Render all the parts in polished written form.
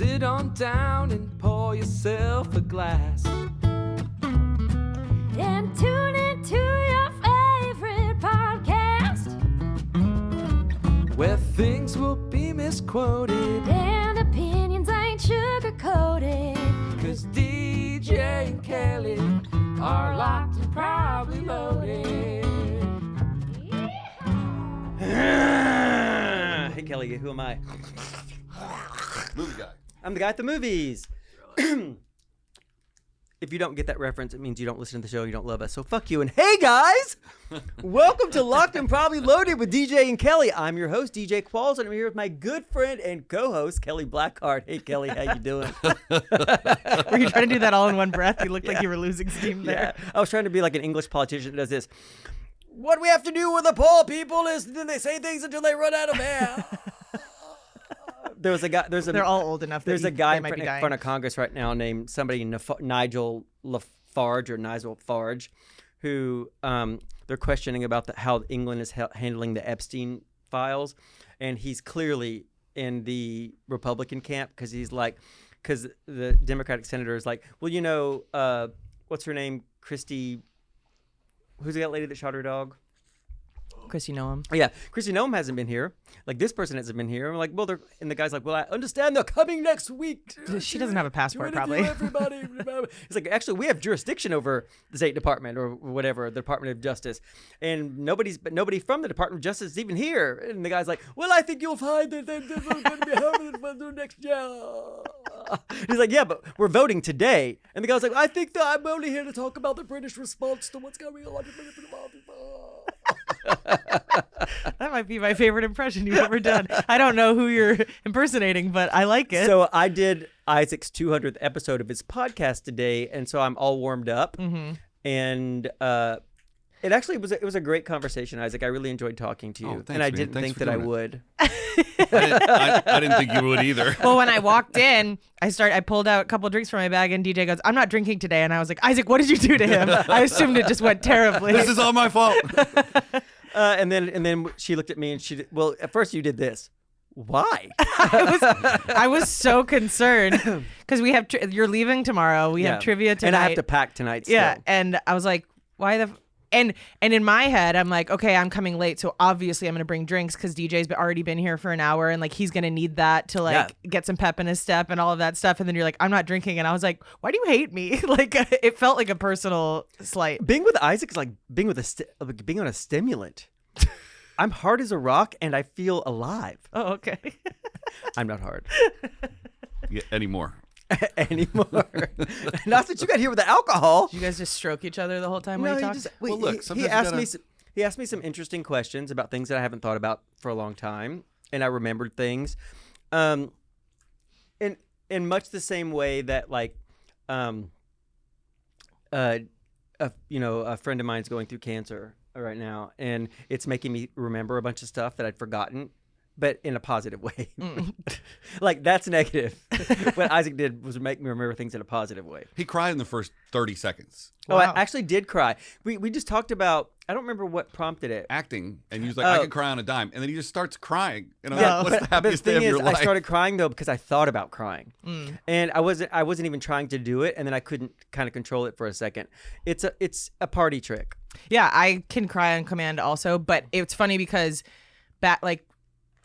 sit on down and pour yourself a glass. And tune into your favorite podcast, where things will be misquoted and opinions ain't sugar-coated. 'Cause DJ and Kelly are locked and probably loaded. Hey Kelly, who am I? Movie guy. I'm the guy at the movies. If you don't get that reference, it means you don't listen to the show, you don't love us. So fuck you. And hey guys, welcome to Locked and Probably Loaded with DJ and Kelly. I'm your host, DJ Qualls, and I'm here with my good friend and co-host, Kelly Blackheart. Hey Kelly, how you doing? Were you trying to do that all in one breath? You looked like you were losing steam there. Yeah, I was trying to be like an English politician that does this. What we have to do with the poor people is then they say things until they run out of air. There was a guy. They're all old enough. There's a guy in front of Congress right now named somebody Nigel Farage, who they're questioning about how England is handling the Epstein files, and he's clearly in the Republican camp because the Democratic senator is like, well, you know, what's her name, Christy. Who's that lady that shot her dog? Chrissy Noam. Oh, yeah, Chrissy Noam hasn't been here. Like, this person hasn't been here. I'm like, well, and the guy's like, well, I understand they're coming next week. She doesn't have a passport, probably. Everybody. It's like, actually, we have jurisdiction over the State Department or whatever, the Department of Justice, and nobody from the Department of Justice is even here. And the guy's like, well, I think you'll find that they're going to be having it next year. He's like, yeah, but we're voting today. And the guy's like, I think that I'm only here to talk about the British response to what's going on. That might be my favorite impression you've ever done. I don't know who you're impersonating, but I like it. So I did Isaac's 200th episode of his podcast today, and so I'm all warmed up. Mm-hmm. And it actually was a great conversation, Isaac. I really enjoyed talking to you, thanks, and I man. didn't Thanks think for that I doing it. would. I didn't think you would either. Well, when I walked in, I pulled out a couple of drinks from my bag, and DJ goes, I'm not drinking today. And I was like, Isaac, what did you do to him? I assumed it just went terribly. This is all my fault. And then she looked at me and well, at first you did this. Why? I was so concerned because we have you're leaving tomorrow. We have trivia tonight, and I have to pack tonight. Still. Yeah, and I was like, why the? And in my head, I'm like, okay, I'm coming late, so obviously I'm gonna bring drinks because DJ's already been here for an hour, and like he's gonna need that to get some pep in his step and all of that stuff. And then you're like, I'm not drinking, and I was like, why do you hate me? Like it felt like a personal slight. Being with Isaac is like being on a stimulant. I'm hard as a rock, and I feel alive. Oh, okay. I'm not hard. Yeah, anymore. Anymore. Not that you got here with the alcohol. Did you guys just stroke each other the whole time when you talked? Well, look, he asked me some interesting questions about things that I haven't thought about for a long time, and I remembered things. In much the same way that like a friend of mine's going through cancer right now, and it's making me remember a bunch of stuff that I'd forgotten, but in a positive way. Like, that's negative. What Isaac did was make me remember things in a positive way. He cried in the first 30 seconds. Wow. Oh, I actually did cry. We just talked about, I don't remember what prompted it. Acting, and he was like, I could cry on a dime. And then he just starts crying. And I'm Yeah, like, what's the happiest day of your life? I started crying, though, because I thought about crying. And I wasn't even trying to do it, and then I couldn't kind of control it for a second. It's a party trick. Yeah, I can cry on command also, but it's funny because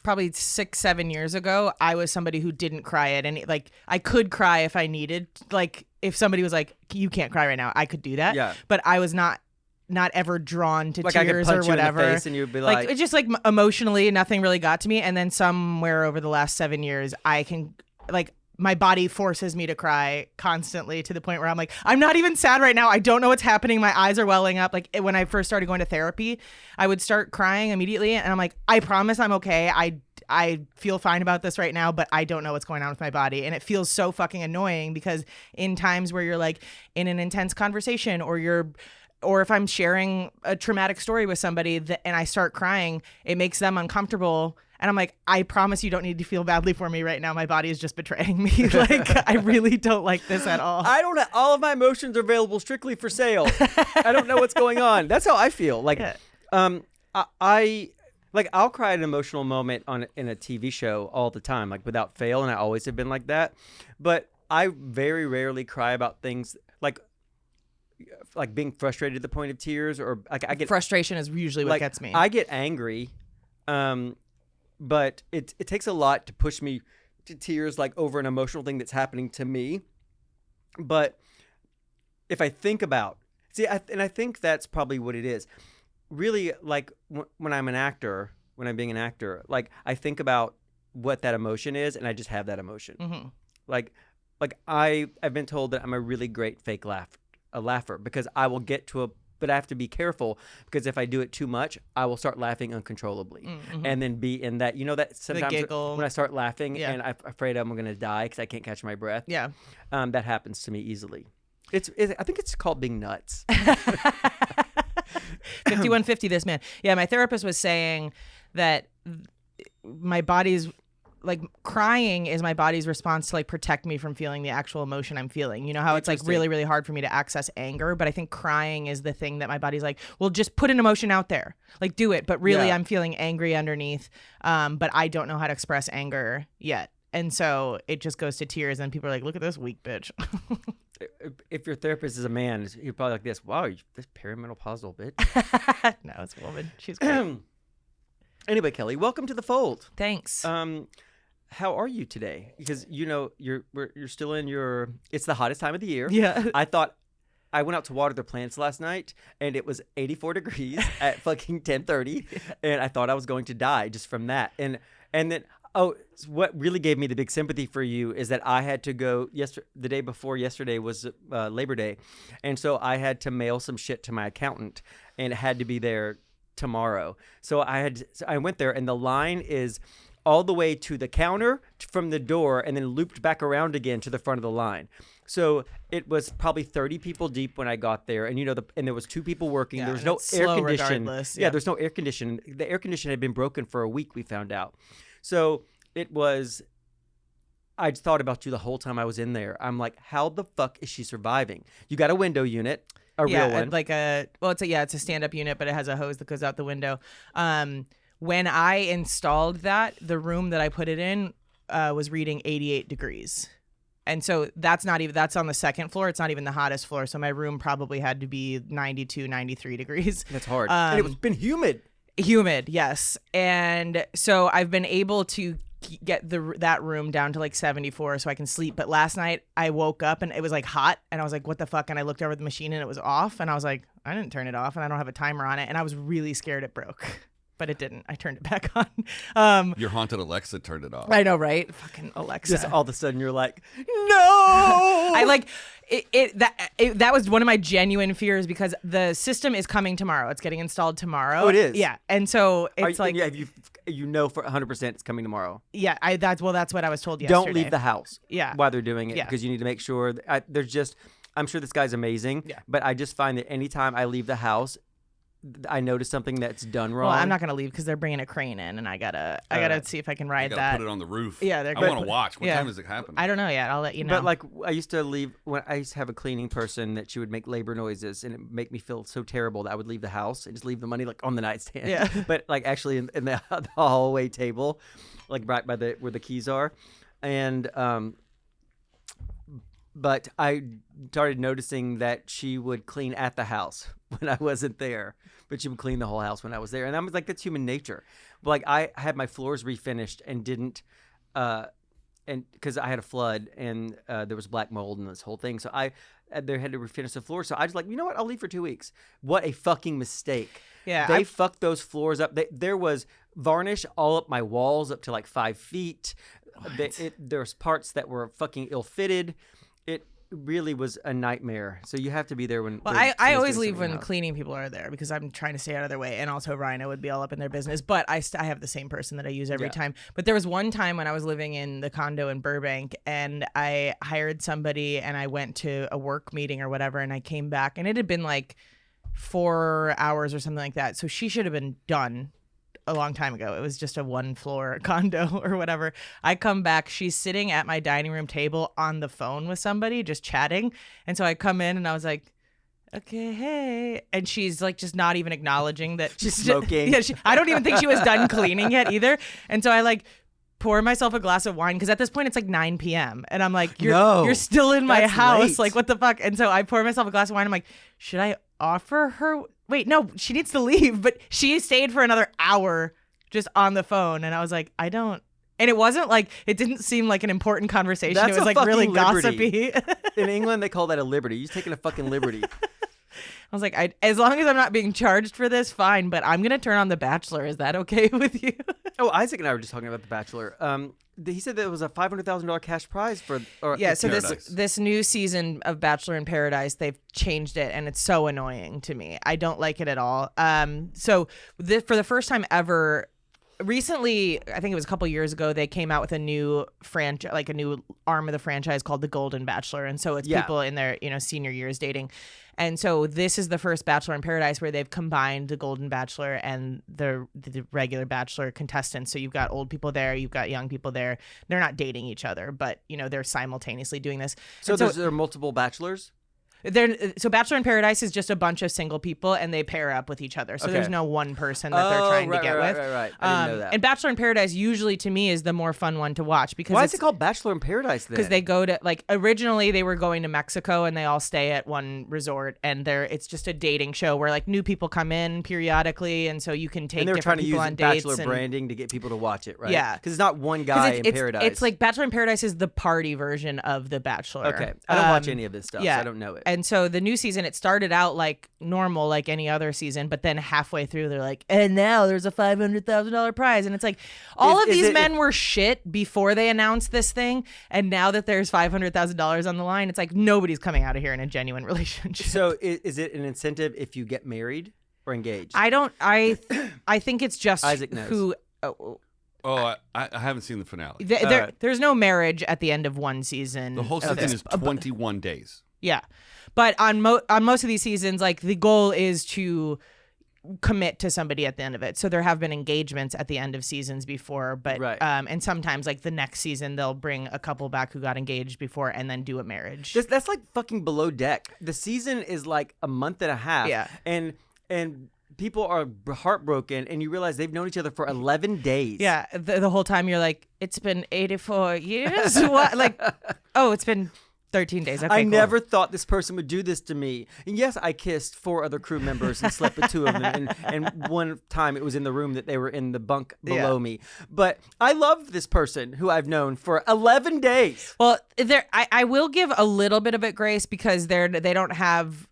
probably 6-7 years ago, I was somebody who didn't cry it, and I could cry if I needed. Like if somebody was like, "You can't cry right now," I could do that. Yeah. But I was not ever drawn to like tears I could punch or whatever. You in the face and you'd be like, it just emotionally, nothing really got to me. And then somewhere over the last 7 years, I can my body forces me to cry constantly to the point where I'm like, I'm not even sad right now. I don't know what's happening. My eyes are welling up. Like when I first started going to therapy, I would start crying immediately. And I'm like, I promise I'm okay. I feel fine about this right now, but I don't know what's going on with my body. And it feels so fucking annoying because in times where you're like in an intense conversation or if I'm sharing a traumatic story with somebody and I start crying, it makes them uncomfortable. And I'm like, I promise you don't need to feel badly for me right now. My body is just betraying me. Like, I really don't like this at all. I don't. All of my emotions are available strictly for sale. I don't know what's going on. That's how I feel. Like, I Like I'll cry at an emotional moment in a TV show all the time, like without fail, and I always have been like that. But I very rarely cry about things like being frustrated to the point of tears, or like I get Frustration is usually what like gets me. I get angry, but it takes a lot to push me to tears, like over an emotional thing that's happening to me. But if I think about, I think that's probably what it is. Really, like when I'm being an actor, like I think about what that emotion is, and I just have that emotion. Mm-hmm. Like I've been told that I'm a really great fake laugher because I will get to but I have to be careful because if I do it too much, I will start laughing uncontrollably, and then be in that that sometimes giggle. when I start laughing Yeah. and I'm afraid I'm going to die because I can't catch my breath. Yeah. That happens to me easily. I think it's called being nuts. 5150 this man. Yeah, my therapist was saying that my body's like crying is my body's response to like protect me from feeling the actual emotion I'm feeling. You know how it's like really, really hard for me to access anger, but I think crying is the thing that my body's like, well, just put an emotion out there, like do it. But really, I'm feeling angry underneath, but I don't know how to express anger yet. And so it just goes to tears, and people are like, look at this weak bitch. If your therapist is a man, he's probably like this. Wow, this perimenopausal bitch. No, it's a woman. She's great. Anyway, Kelly, welcome to the fold. Thanks. How are you today? Because you're still in your. It's the hottest time of the year. Yeah. I went out to water the plants last night, and it was 84 degrees at fucking 10:30, and I thought I was going to die just from that. And then what really gave me the big sympathy for you is that I had to go the day before yesterday was Labor Day, and so I had to mail some shit to my accountant, and it had to be there tomorrow. So I went there, and the line is all the way to the counter from the door, and then looped back around again to the front of the line. So it was probably 30 people deep when I got there, and and there was 2 people working. Yeah, there was and no it's air slow conditioning. regardless, Yeah, yeah. there's no air conditioning. The air conditioning had been broken for a week. We found out. So it was. I thought about you the whole time I was in there. I'm like, how the fuck is she surviving? You got a window unit, a real one. Like it's a stand-up unit, but it has a hose that goes out the window. When I installed that, the room that I put it in was reading 88 degrees. And so that's on the second floor. It's not even the hottest floor. So my room probably had to be 92, 93 degrees. That's hard. And it's been humid. Humid, yes. And so I've been able to get that room down to like 74 so I can sleep. But last night I woke up and it was like hot, and I was like, what the fuck? And I looked over at the machine and it was off, and I was like, I didn't turn it off, and I don't have a timer on it. And I was really scared it broke. But it didn't. I turned it back on. Your haunted Alexa turned it off. I know, right? Fucking Alexa. Just all of a sudden you're like, no. I like that was one of my genuine fears because the system is coming tomorrow. It's getting installed tomorrow. Oh, it is? Yeah. And so it's like, yeah, you know for 100% it's coming tomorrow. yeah, that's what I was told yesterday. Don't leave the house. Yeah. While they're doing it, Yeah. because you need to make sure. I'm sure this guy's amazing. Yeah. But I just find that anytime I leave the house, I notice something that's done wrong. Well, I'm not gonna leave because they're bringing a crane in, and I gotta see if I can You ride gotta that. put it on the roof. Yeah, they're I good. want to watch. What Yeah. time does it happen? I don't know yet. I'll let you know. But like I used to leave when I used to have a cleaning person that she would make labor noises, and it would make me feel so terrible that I would leave the house and just leave the money like on the nightstand. Yeah. But like actually in the hallway table, like right by where the keys are, and but I started noticing that she would clean at the house when I wasn't there, but she would clean the whole house when I was there. And I was like, that's human nature. But like I had my floors refinished and didn't, and because I had a flood and there was black mold and this whole thing. So they had to refinish the floor. So I was like, you know what? I'll leave for 2 weeks. What a fucking mistake. Yeah, They fucked those floors up. There was varnish all up my walls up to like 5 feet. There's parts that were fucking ill-fitted. It really was a nightmare. So you have to be there when. Well, I always leave when cleaning people are there because I'm trying to stay out of their way, and also Rhino would be all up in their business. But I have the same person that I use every time. But there was one time when I was living in the condo in Burbank, and I hired somebody, and I went to a work meeting or whatever, and I came back, and it had been like 4 hours or something like that. So she should have been done a long time ago. It was just a 1-floor condo or whatever. I come back, she's sitting at my dining room table on the phone with somebody just chatting. And so I come in and I was like, okay, hey. And she's like just not even acknowledging that She's smoking. Yeah, I don't even think she was done cleaning yet either. And so I like pour myself a glass of wine because at this point it's like 9 p.m. and I'm like, you're still in my that's house. late. Like, what the fuck? And so I pour myself a glass of wine. I'm like, should I offer her? Wait, no, she needs to leave. But she stayed for another hour just on the phone. And I was like, I don't. And it wasn't like, it didn't seem like an important conversation. That's it was a like really fucking liberty. gossipy. In England, they call that a liberty. You're taking a fucking liberty. I was like, as long as I'm not being charged for this, fine. But I'm going to turn on The Bachelor. Is that okay with you? Oh, Isaac and I were just talking about The Bachelor. He said there was a $500,000 cash prize for. Yeah, so Paradise. this new season of Bachelor in Paradise, they've changed it, and it's so annoying to me. I don't like it at all. So for the first time ever, recently, I think it was a couple years ago, they came out with a new franchise, like a new arm of the franchise called The Golden Bachelor, and so it's people in their senior years dating. And so this is the first Bachelor in Paradise where they've combined the Golden Bachelor and the regular Bachelor contestants. So you've got old people there, you've got young people there. They're not dating each other, but they're simultaneously doing this. So there are multiple bachelors? So Bachelor in Paradise is just a bunch of single people and they pair up with each other. So Okay. there's no one person that they're trying to get with. Right. I didn't know that. And Bachelor in Paradise usually to me is the more fun one to watch because Why is it called Bachelor in Paradise then? because they go to originally they were going to Mexico and they all stay at one resort and it's just a dating show where like new people come in periodically and so you can take and they were trying different to people use on dates Bachelor and branding to get people to watch it, right? Yeah. Because it's not one guy in Paradise. It's like Bachelor in Paradise is the party version of The Bachelor. Okay. I don't watch any of this stuff, so I don't know it. And so the new season, it started out like normal, like any other season, but then halfway through, they're like, and now there's a $500,000 prize. And it's like, all of these men were shit before they announced this thing. And now that there's $500,000 on the line, it's like nobody's coming out of here in a genuine relationship. So is it an incentive if you get married or engaged? I think it's just Isaac knows. who. Oh, I haven't seen the finale. There's no marriage at the end of one season. The whole of season this. is 21 days. Yeah. But on most of these seasons, like the goal is to commit to somebody at the end of it. So there have been engagements at the end of seasons before, but Right. And sometimes like the next season they'll bring a couple back who got engaged before and then do a marriage. That's like fucking Below Deck. The season is like a month and a half. Yeah. And people are heartbroken, and you realize they've known each other for 11 days. Yeah, the whole time you're like, it's been 84 years. What? Like, oh, it's been 13 days. Okay, I cool. never thought this person would do this to me. And yes, I kissed 4 other crew members and slept with 2 of them. And one time it was in the room that they were in the bunk below me. But I love this person who I've known for 11 days. Well, I will give a little bit of it grace because they don't have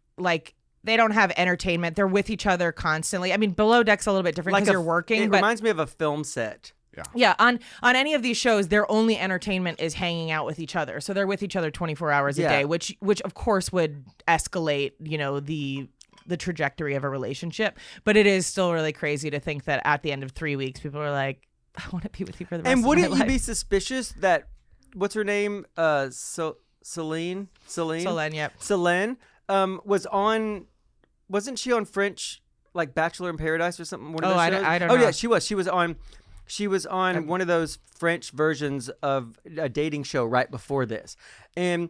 entertainment. They're with each other constantly. I mean, Below Deck's a little bit different because you're working. It but reminds me of a film set. yeah, on any of these shows, their only entertainment is hanging out with each other. So they're with each other 24 hours a day, which of course would escalate, the trajectory of a relationship. But it is still really crazy to think that at the end of 3 weeks, people are like, I want to be with you for the rest And of my wouldn't life. you be suspicious that, what's her name? Celine, yep. Celine wasn't she on French, like Bachelor in Paradise or something? One of those shows? I don't Oh know. yeah, she was. She was on one of those French versions of a dating show right before this. And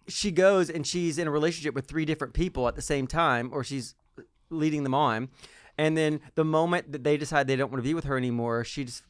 she goes and she's in a relationship with 3 different people at the same time, or she's leading them on. And then the moment that they decide they don't want to be with her anymore, she just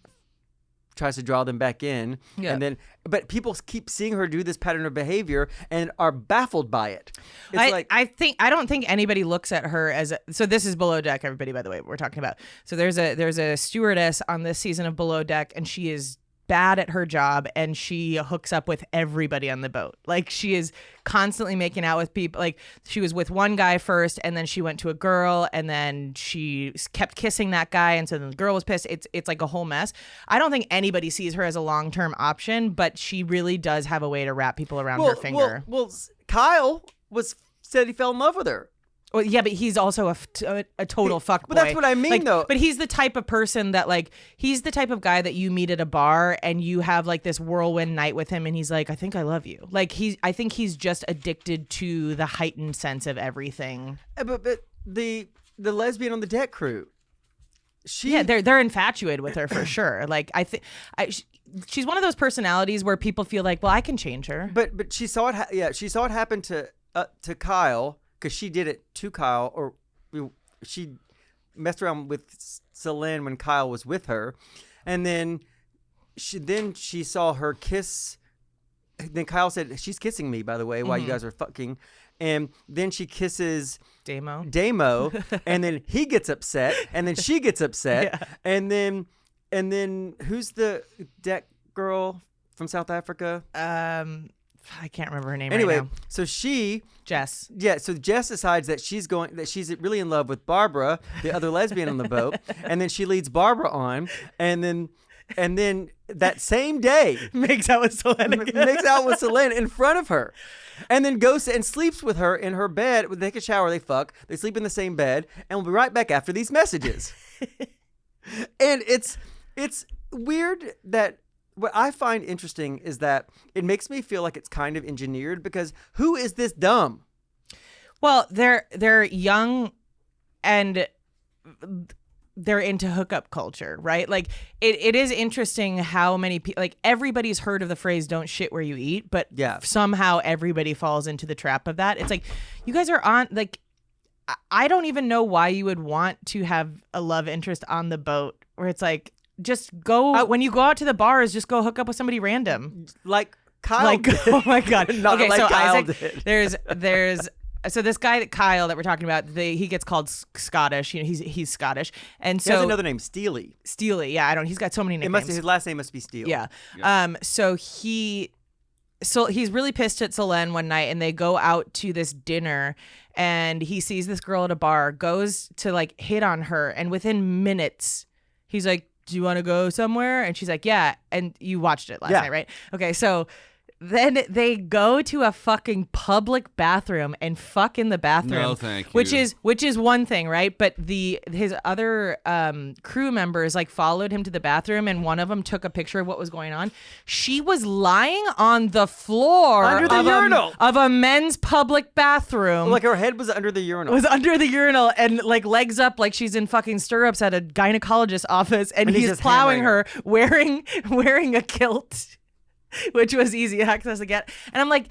tries to draw them back in. Yeah. But people keep seeing her do this pattern of behavior and are baffled by it. It's I don't think anybody looks at her as so this is Below Deck, everybody, by the way, we're talking about. So there's a stewardess on this season of Below Deck and she is bad at her job and she hooks up with everybody on the boat. Like she is constantly making out with people. Like she was with one guy first and then she went to a girl and then she kept kissing that guy and so then the girl was pissed. It's like a whole mess. I don't think anybody sees her as a long-term option, but she really does have a way to wrap people around her finger. Well, Kyle said he fell in love with her. Well, yeah, but he's also a total fuckboy. But that's what I mean, though. But he's the type of person that, like, he's the type of guy that you meet at a bar and you have, like, this whirlwind night with him and he's like, I think I love you. Like, I think he's just addicted to the heightened sense of everything. But the lesbian on the deck crew, they're infatuated with her for sure. Like, she's one of those personalities where people feel like, well, I can change her. But she saw it. She saw it happen to Kyle. because she did it to Kyle, or she messed around with Celine when Kyle was with her, and then she saw her kiss. Then Kyle said, "She's kissing me, by the way, while you guys are fucking." And then she kisses Damo, and then he gets upset, and then she gets upset, and then who's the deck girl from South Africa? I can't remember her name Anyway, right now. so Jess. Yeah, so Jess decides that she's really in love with Barbara, the other lesbian on the boat, and then she leads Barbara on, and then that same day Makes out with Selena. makes out with Selena in front of her, and then goes and sleeps with her in her bed. They take a shower, they fuck, they sleep in the same bed, and we'll be right back after these messages. And it's weird that what I find interesting is that it makes me feel like it's kind of engineered, because who is this dumb? Well, they're young and they're into hookup culture, right? Like it is interesting how many people, like everybody's heard of the phrase "don't shit where you eat," but somehow everybody falls into the trap of that. It's like, you guys are on, like, I don't even know why you would want to have a love interest on the boat, where it's like, just go when you go out to the bars, just go hook up with somebody random. Like Kyle did. Oh my God. Not okay, like so Kyle Isaac, did. there's so this guy Kyle that we're talking about, he gets called Scottish. You know, he's Scottish, and He has so another name, Steely. Steely. Yeah, he's got so many nicknames. His last name must be Steele. Yeah. So he's really pissed at Selene one night, and they go out to this dinner, and he sees this girl at a bar, goes to like hit on her, and within minutes, he's like, "Do you want to go somewhere?" And she's like, "Yeah." And you watched it last night, right? Okay, so then they go to a fucking public bathroom and fuck in the bathroom. No, thank you. Which is one thing, right? But his other crew members like followed him to the bathroom, and one of them took a picture of what was going on. She was lying on the floor under the urinal of a men's public bathroom. Like her head was under the urinal. Was under the urinal, and like legs up like she's in fucking stirrups at a gynecologist's office, and he's plowing her wearing a kilt. Which was easy access to get. And I'm like,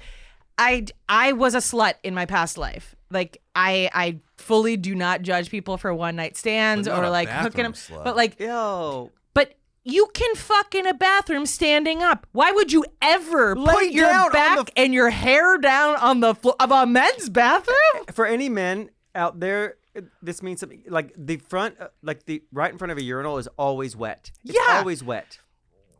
I was a slut in my past life. Like, I fully do not judge people for one night stands or like hooking them. But like, but you can fuck in a bathroom standing up. Why would you ever put your back and your hair down on the floor of a men's bathroom? For any men out there, this means something. Like the front, like the right in front of a urinal is always wet. It's always wet.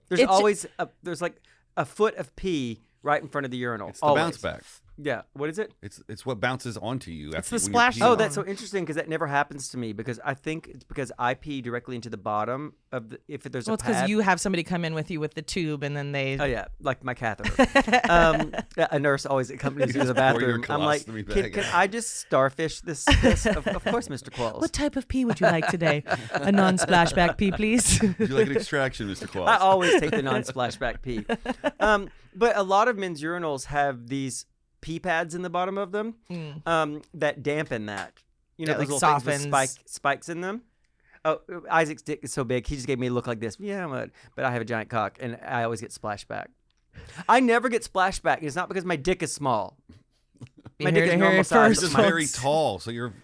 There's like a foot of pee right in front of the urinal. It's the bounce back. Yeah. What is it? It's what bounces onto you. It's the splash. Oh, that's so interesting, because that never happens to me, because I think it's because I pee directly into the bottom of if there's a pad. It's because you have somebody come in with you with the tube, and then they. Oh yeah, like my catheter. A nurse always accompanies me to the bathroom. I'm like, can I just starfish this? Of course, Mr. Qualls. What type of pee would you like today? A non-splashback pee, please. Would you like an extraction, Mr. Qualls? I always take the non-splashback pee. But a lot of men's urinals have these pee pads in the bottom of them that dampen that. You know, those like little softens. things with spikes in them. Oh, Isaac's dick is so big, he just gave me a look like this. Yeah, but I have a giant cock, and I always get splashback. I never get splashback. It's not because my dick is small. My dick is normal size. You're just very tall, so you're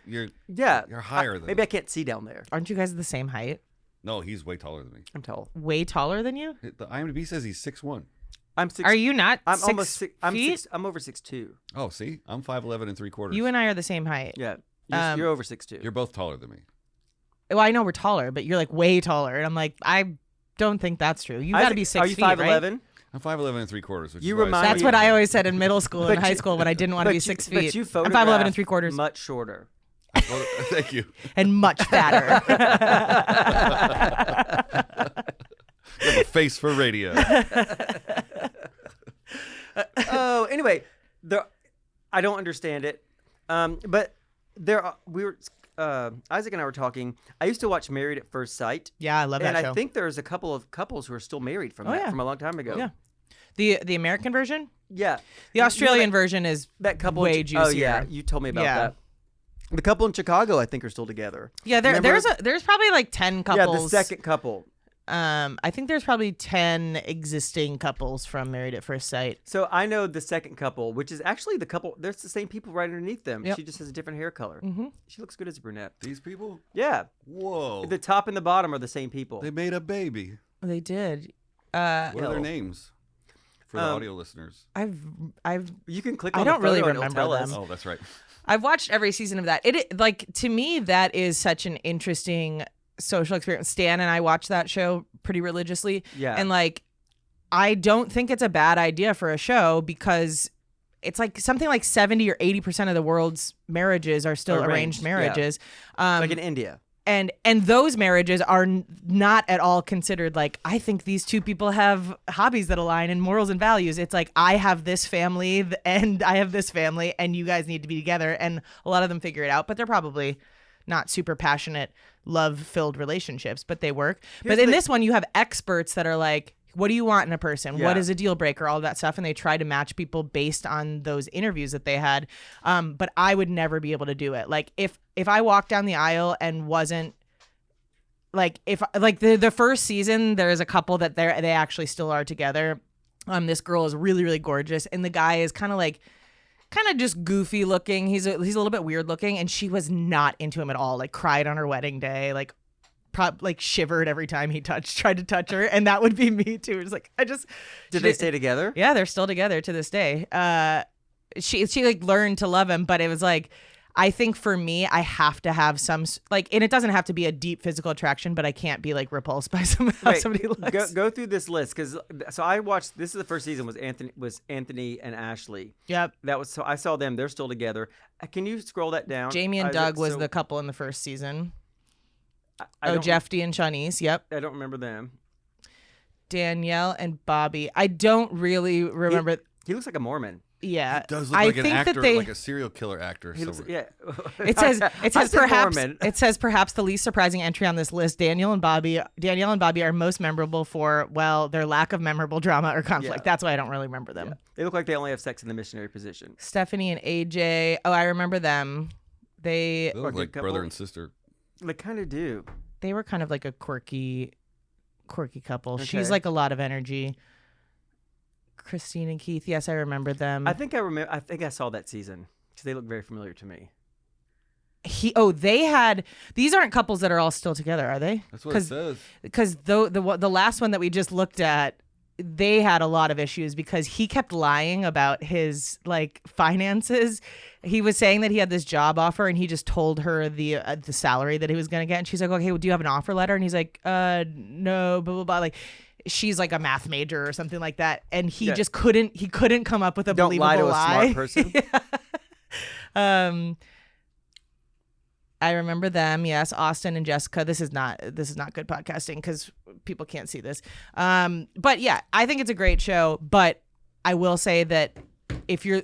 higher than. Maybe I can't see down there. Aren't you guys the same height? No, he's way taller than me. I'm tall. Way taller than you? The IMDb says he's 6'1". I'm 6. Are you not? I'm 6 almost 6. feet? I'm over 6'2". Oh, see, I'm 5'11" and 3/4. You and I are the same height. Yeah, you're over 6'2". You're both taller than me. Well, I know we're taller, but you're like way taller, and I'm like, I don't think that's true. You got to be 6 feet, Are you 5'11"? Right? I'm 5'11" and 3/4. You remind That's what I always said in middle school and high school when I didn't want to be 6 feet. But you I'm 5'11" and 3/4. much shorter. Well, thank you. And much fatter. You have a face for radio. Anyway, I don't understand it. But Isaac and I were talking. I used to watch Married at First Sight. Yeah, I love that show. And I think there's a couple of couples who are still married from from a long time ago. Yeah. The American version? Yeah. The Australian version is that couple way juicier. Oh yeah, you told me about that. The couple in Chicago, I think, are still together. Yeah, there's probably like 10 couples. Yeah, the second couple. I think there's probably 10 existing couples from Married at First Sight. So I know the second couple, which is actually the couple. There's the same people right underneath them. Yep. She just has a different hair color. Mm-hmm. She looks good as a brunette. These people? Yeah. Whoa. The top and the bottom are the same people. They made a baby. They did. What are Ill. their names for the audio listeners? I've You can click I on don't the photo really and it'll remember tell them. us. Oh, that's right. I've watched every season of that. To me, that is such an interesting social experience. Stan and I watch that show pretty religiously. Yeah. And I don't think it's a bad idea for a show because it's something like 70 or 80% of the world's marriages are still arranged marriages. Yeah. Like in India. And those marriages are not at all considered I think these two people have hobbies that align and morals and values. It's I have this family and I have this family and you guys need to be together. And a lot of them figure it out, but they're probably not super passionate, love-filled relationships, but they work. But in this one, you have experts that are what do you want in a person? Yeah. What is a deal breaker? All of that stuff. And they try to match people based on those interviews that they had. But I would never be able to do it. If I walked down the aisle and wasn't the first season, there is a couple that they actually still are together. This girl is really, really gorgeous. And the guy is kind of just goofy looking. He's a little bit weird looking. And she was not into him at all. Cried on her wedding day. Shivered every time he tried to touch her, and that would be me too. It's Did they stay together? Yeah, they're still together to this day. She learned to love him, but it was I think for me, I have to have some and it doesn't have to be a deep physical attraction, but I can't be repulsed by somebody looks. Go through this list so I watched. This is the first season was Anthony and Ashley. Yep. So I saw them. They're still together. Can you scroll that down? Jamie and Doug was the couple in the first season. Jeffy and Shanice. Yep. I don't remember them. Danielle and Bobby. I don't really remember. He looks like a Mormon. Yeah, He does look like an actor, that like a serial killer actor. Yeah. It says I said perhaps Mormon. it says perhaps the least surprising entry on this list. Danielle and Bobby are most memorable for their lack of memorable drama or conflict. Yeah. That's why I don't really remember them. Yeah. They look like they only have sex in the missionary position. Stephanie and AJ. Oh, I remember them. They Or look good like couple. brother and sister. They kind of do. They were kind of like a quirky couple. Okay. She's a lot of energy. Christine and Keith. Yes, I remember them. I think I saw that season because they look very familiar to me. They had. These aren't couples that are all still together, are they? That's what it says. Because the last one that we just looked at, they had a lot of issues because he kept lying about his finances. He was saying that he had this job offer and he just told her the salary that he was going to get. And she's like, okay, well, do you have an offer letter? And he's like, no, blah, blah, blah. She's a math major or something like that. And he just couldn't come up with a Don't lie believable to a smart person. Yeah. I remember them. Yes. Austin and Jessica. This is not good podcasting because people can't see this. But yeah, I think it's a great show, but I will say that if you're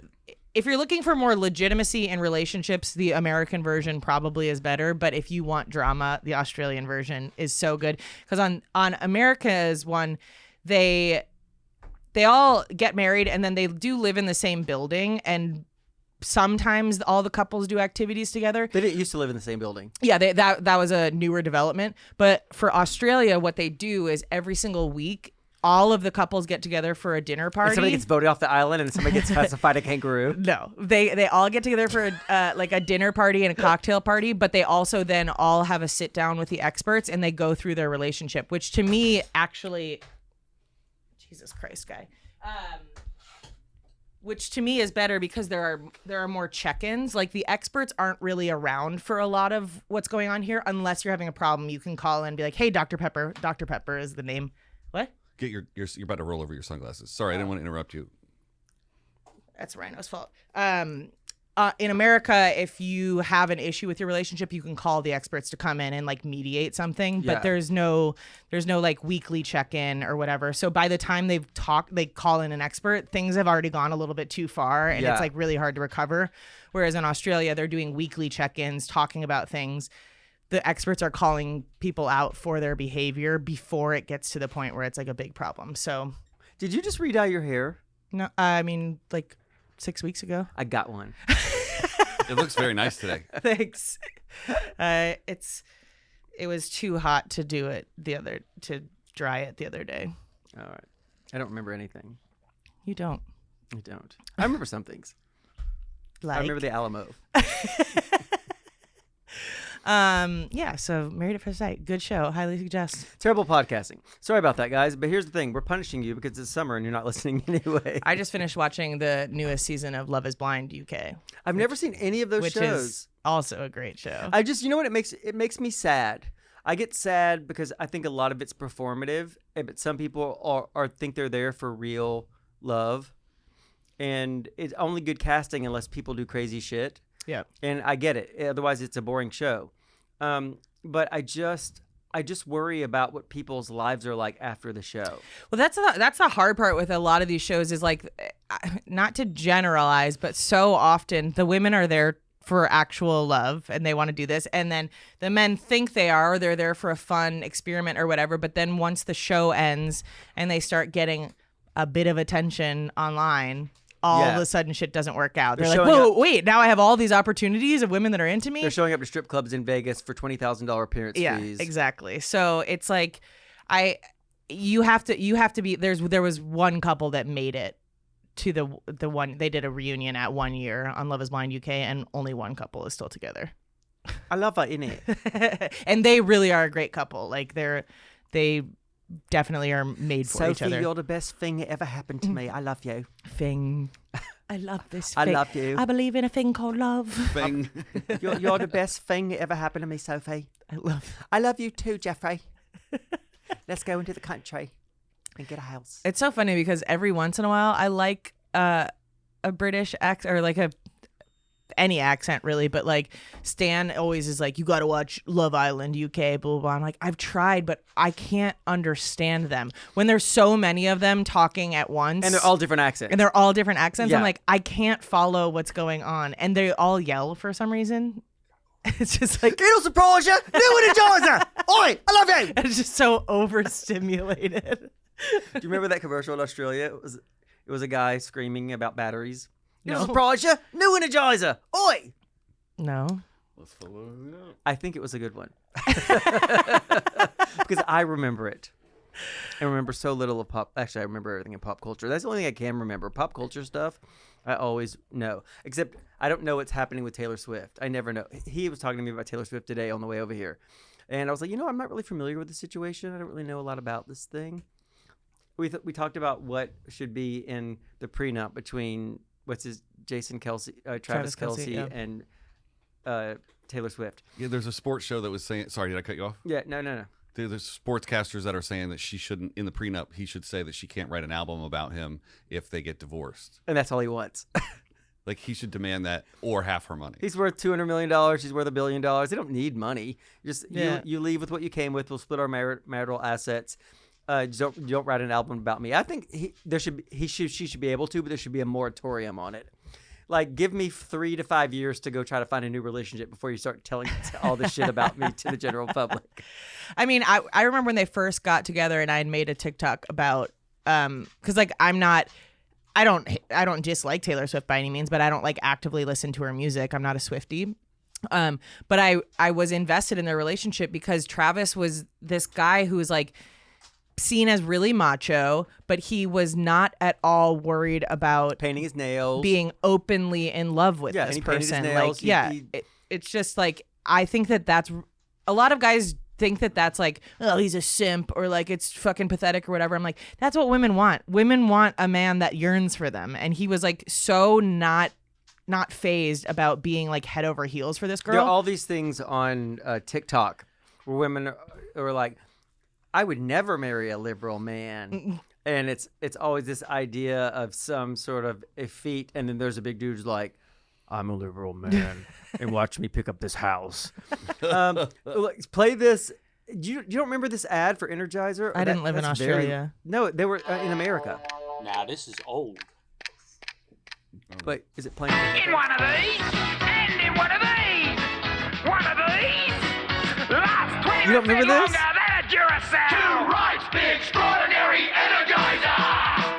looking for more legitimacy in relationships, the American version probably is better. But if you want drama, the Australian version is so good. Because on America's one, they all get married and then they do live in the same building, and sometimes all the couples do activities together. They didn't used to live in the same building. Yeah, that was a newer development. But for Australia, what they do is every single week, all of the couples get together for a dinner party. And somebody gets voted off the island, and somebody gets to fight a kangaroo. No, they all get together for a dinner party and a cocktail party, but they also then all have a sit down with the experts and they go through their relationship, which to me actually, Jesus Christ, guy, which to me is better because there are more check-ins. The experts aren't really around for a lot of what's going on here unless you're having a problem. You can call in and be like, hey, Dr. Pepper. Dr. Pepper is the name. What? Get you're about to roll over your sunglasses. Sorry, I didn't want to interrupt you. That's Rhino's fault. In America, if you have an issue with your relationship, you can call the experts to come in and mediate something. Yeah. But there's no weekly check-in or whatever. So by the time they call in an expert, things have already gone a little bit too far, and Yeah. it's really hard to recover. Whereas in Australia, they're doing weekly check-ins, talking about things. The experts are calling people out for their behavior before it gets to the point where it's a big problem. So, Did you just redye your hair? no, I mean 6 weeks ago. I got one. It looks very nice today. Thanks. It was too hot to do it to dry it the other day. All right. I don't remember anything. You don't. I don't. I remember some things. Like? I remember the Alamo. Yeah, so Married at First Sight, good show. Highly suggest. Terrible podcasting. Sorry about that, guys. But here's the thing: we're punishing you because it's summer and you're not listening anyway. I just finished watching the newest season of Love Is Blind UK, I've never seen any of those which shows. is also a great show. I just, you know what, it makes me sad. I get sad because I think a lot of it's performative, but some people are think they're there for real love, and it's only good casting unless people do crazy shit. Yeah. And I get it. Otherwise, it's a boring show. But I just worry about what people's lives are like after the show. Well, that's the hard part with a lot of these shows is like, not to generalize, but so often the women are there for actual love and they want to do this, and then the men think they are, or they're there for a fun experiment or whatever, but then once the show ends and they start getting a bit of attention online, all of a sudden shit doesn't work out. They're like, whoa, wait, now I have all these opportunities of women that are into me. They're showing up to strip clubs in Vegas for $20,000 appearance fees. Yeah, exactly. So it's like, you have to be, there was one couple that made it to the one, they did a reunion at 1 year on Love Is Blind UK, and only one couple is still together. I love that, innit? And they really are a great couple. Like they definitely are made for each Sophie, other. you're the best thing that ever happened to me. I love you. Thing. I love this I thing. love you. I believe in a thing called love. Thing. You're the best thing that ever happened to me, Sophie. I love you too, Jeffrey. Let's go into the country and get a house. It's so funny because every once in a while I like a British accent, or like any accent really, but like Stan always is like, you got to watch Love Island UK, blah, blah, blah. I'm like, I've tried, but I can't understand them when there's so many of them talking at once. And they're all different accents. I'm like, I can't follow what's going on. And they all yell for some reason. It's just like, it'll surprise you. New Energizer. Oi, I love you. It's just so overstimulated. Do you remember that commercial in Australia? It was a guy screaming about batteries. It'll No. surprise you. New Energizer. Oi. No. Let's follow it up. I think it was a good one. Because I remember it. I remember so little of pop. Actually, I remember everything in pop culture. That's the only thing I can remember. Pop culture stuff, I always know. Except I don't know what's happening with Taylor Swift. I never know. He was talking to me about Taylor Swift today on the way over here. And I was like, I'm not really familiar with the situation. I don't really know a lot about this thing. We talked about what should be in the prenup between Jason Kelce, Travis Kelce, yeah. and Taylor Swift. Yeah, there's a sports show that was saying. Sorry, did I cut you off? Yeah, no. There's sportscasters that are saying that she shouldn't, in the prenup, he should say that she can't write an album about him if they get divorced. And that's all he wants. Like, he should demand that or half her money. He's worth $200 million. She's worth $1 billion. They don't need money. Just you leave with what you came with. We'll split our marital assets. Just don't write an album about me. I think she should be able to, but there should be a moratorium on it. Like, give me 3 to 5 years to go try to find a new relationship before you start telling all this shit about me to the general public. I mean, I remember when they first got together and I had made a TikTok about, cause like I don't dislike Taylor Swift by any means, but I don't like actively listen to her music. I'm not a Swiftie. But I was invested in their relationship because Travis was this guy who was like seen as really macho, but he was not at all worried about painting his nails, being openly in love with this person. Nails. It's just like, I think that's a lot of guys think that's like, oh, he's a simp, or like it's fucking pathetic or whatever. I'm like, that's what women want. Women want a man that yearns for them. And he was like so not phased about being like head over heels for this girl. There are all these things on TikTok where women are like, I would never marry a liberal man. And it's always this idea of some sort of effete, and then there's a big dude who's like, I'm a liberal man, and watch me pick up this house. Play this. You don't remember this ad for Energizer? I didn't live in Australia. No, they were in America. Now this is old. But is it playing? In one of these, and in one of these. One of these. Last 20 You don't remember longer this? than a Duracell. To right, the extraordinary Energizer.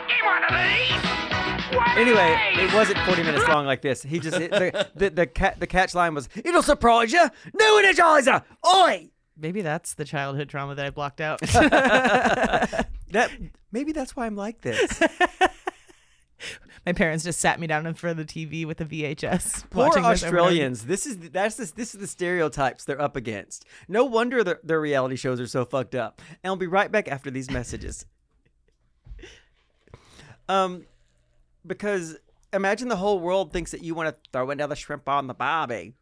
In one of these. One Anyway, of these. it wasn't 40 minutes long like this. He just the catch line was, "It'll surprise you, new Energizer, oi!" Maybe that's the childhood trauma that I blocked out. Maybe that's why I'm like this. My parents just sat me down in front of the TV with a VHS. Poor watching this over and over. Australians. This is the stereotypes they're up against. No wonder their reality shows are so fucked up. And I'll be right back after these messages. Because imagine the whole world thinks that you want to throw another shrimp on the barbie.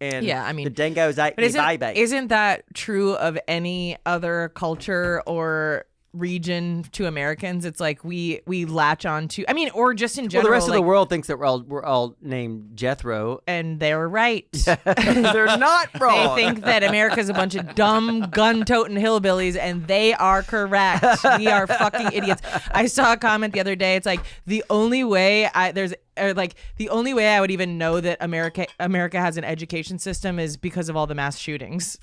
And Yeah, I mean, the dingoes ate But me baby. isn't that true of any other culture or region to Americans? It's like we latch on to, I mean, or just in Well, general. the rest of the like- world thinks that we're all named Jethro. And they're right. They're not They wrong. think that America's a bunch of dumb gun-toting hillbillies, and they are correct. We are fucking idiots. I saw a comment the other day. It's like the only way I would even know that America has an education system is because of all the mass shootings.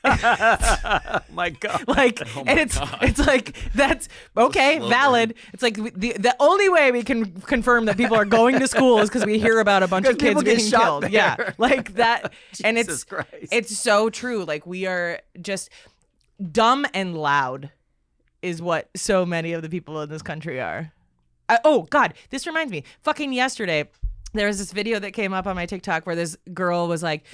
My God. Like, and it's like that's okay, valid. It's like the only way we can confirm that people are going to school is because we hear about a bunch of Because kids people get being shot killed. there. Yeah, like that, and Jesus Christ. it's so true. Like we are just dumb and loud, is what so many of the people in this country are. Oh God, this reminds me. Fucking yesterday, there was this video that came up on my TikTok where this girl was like,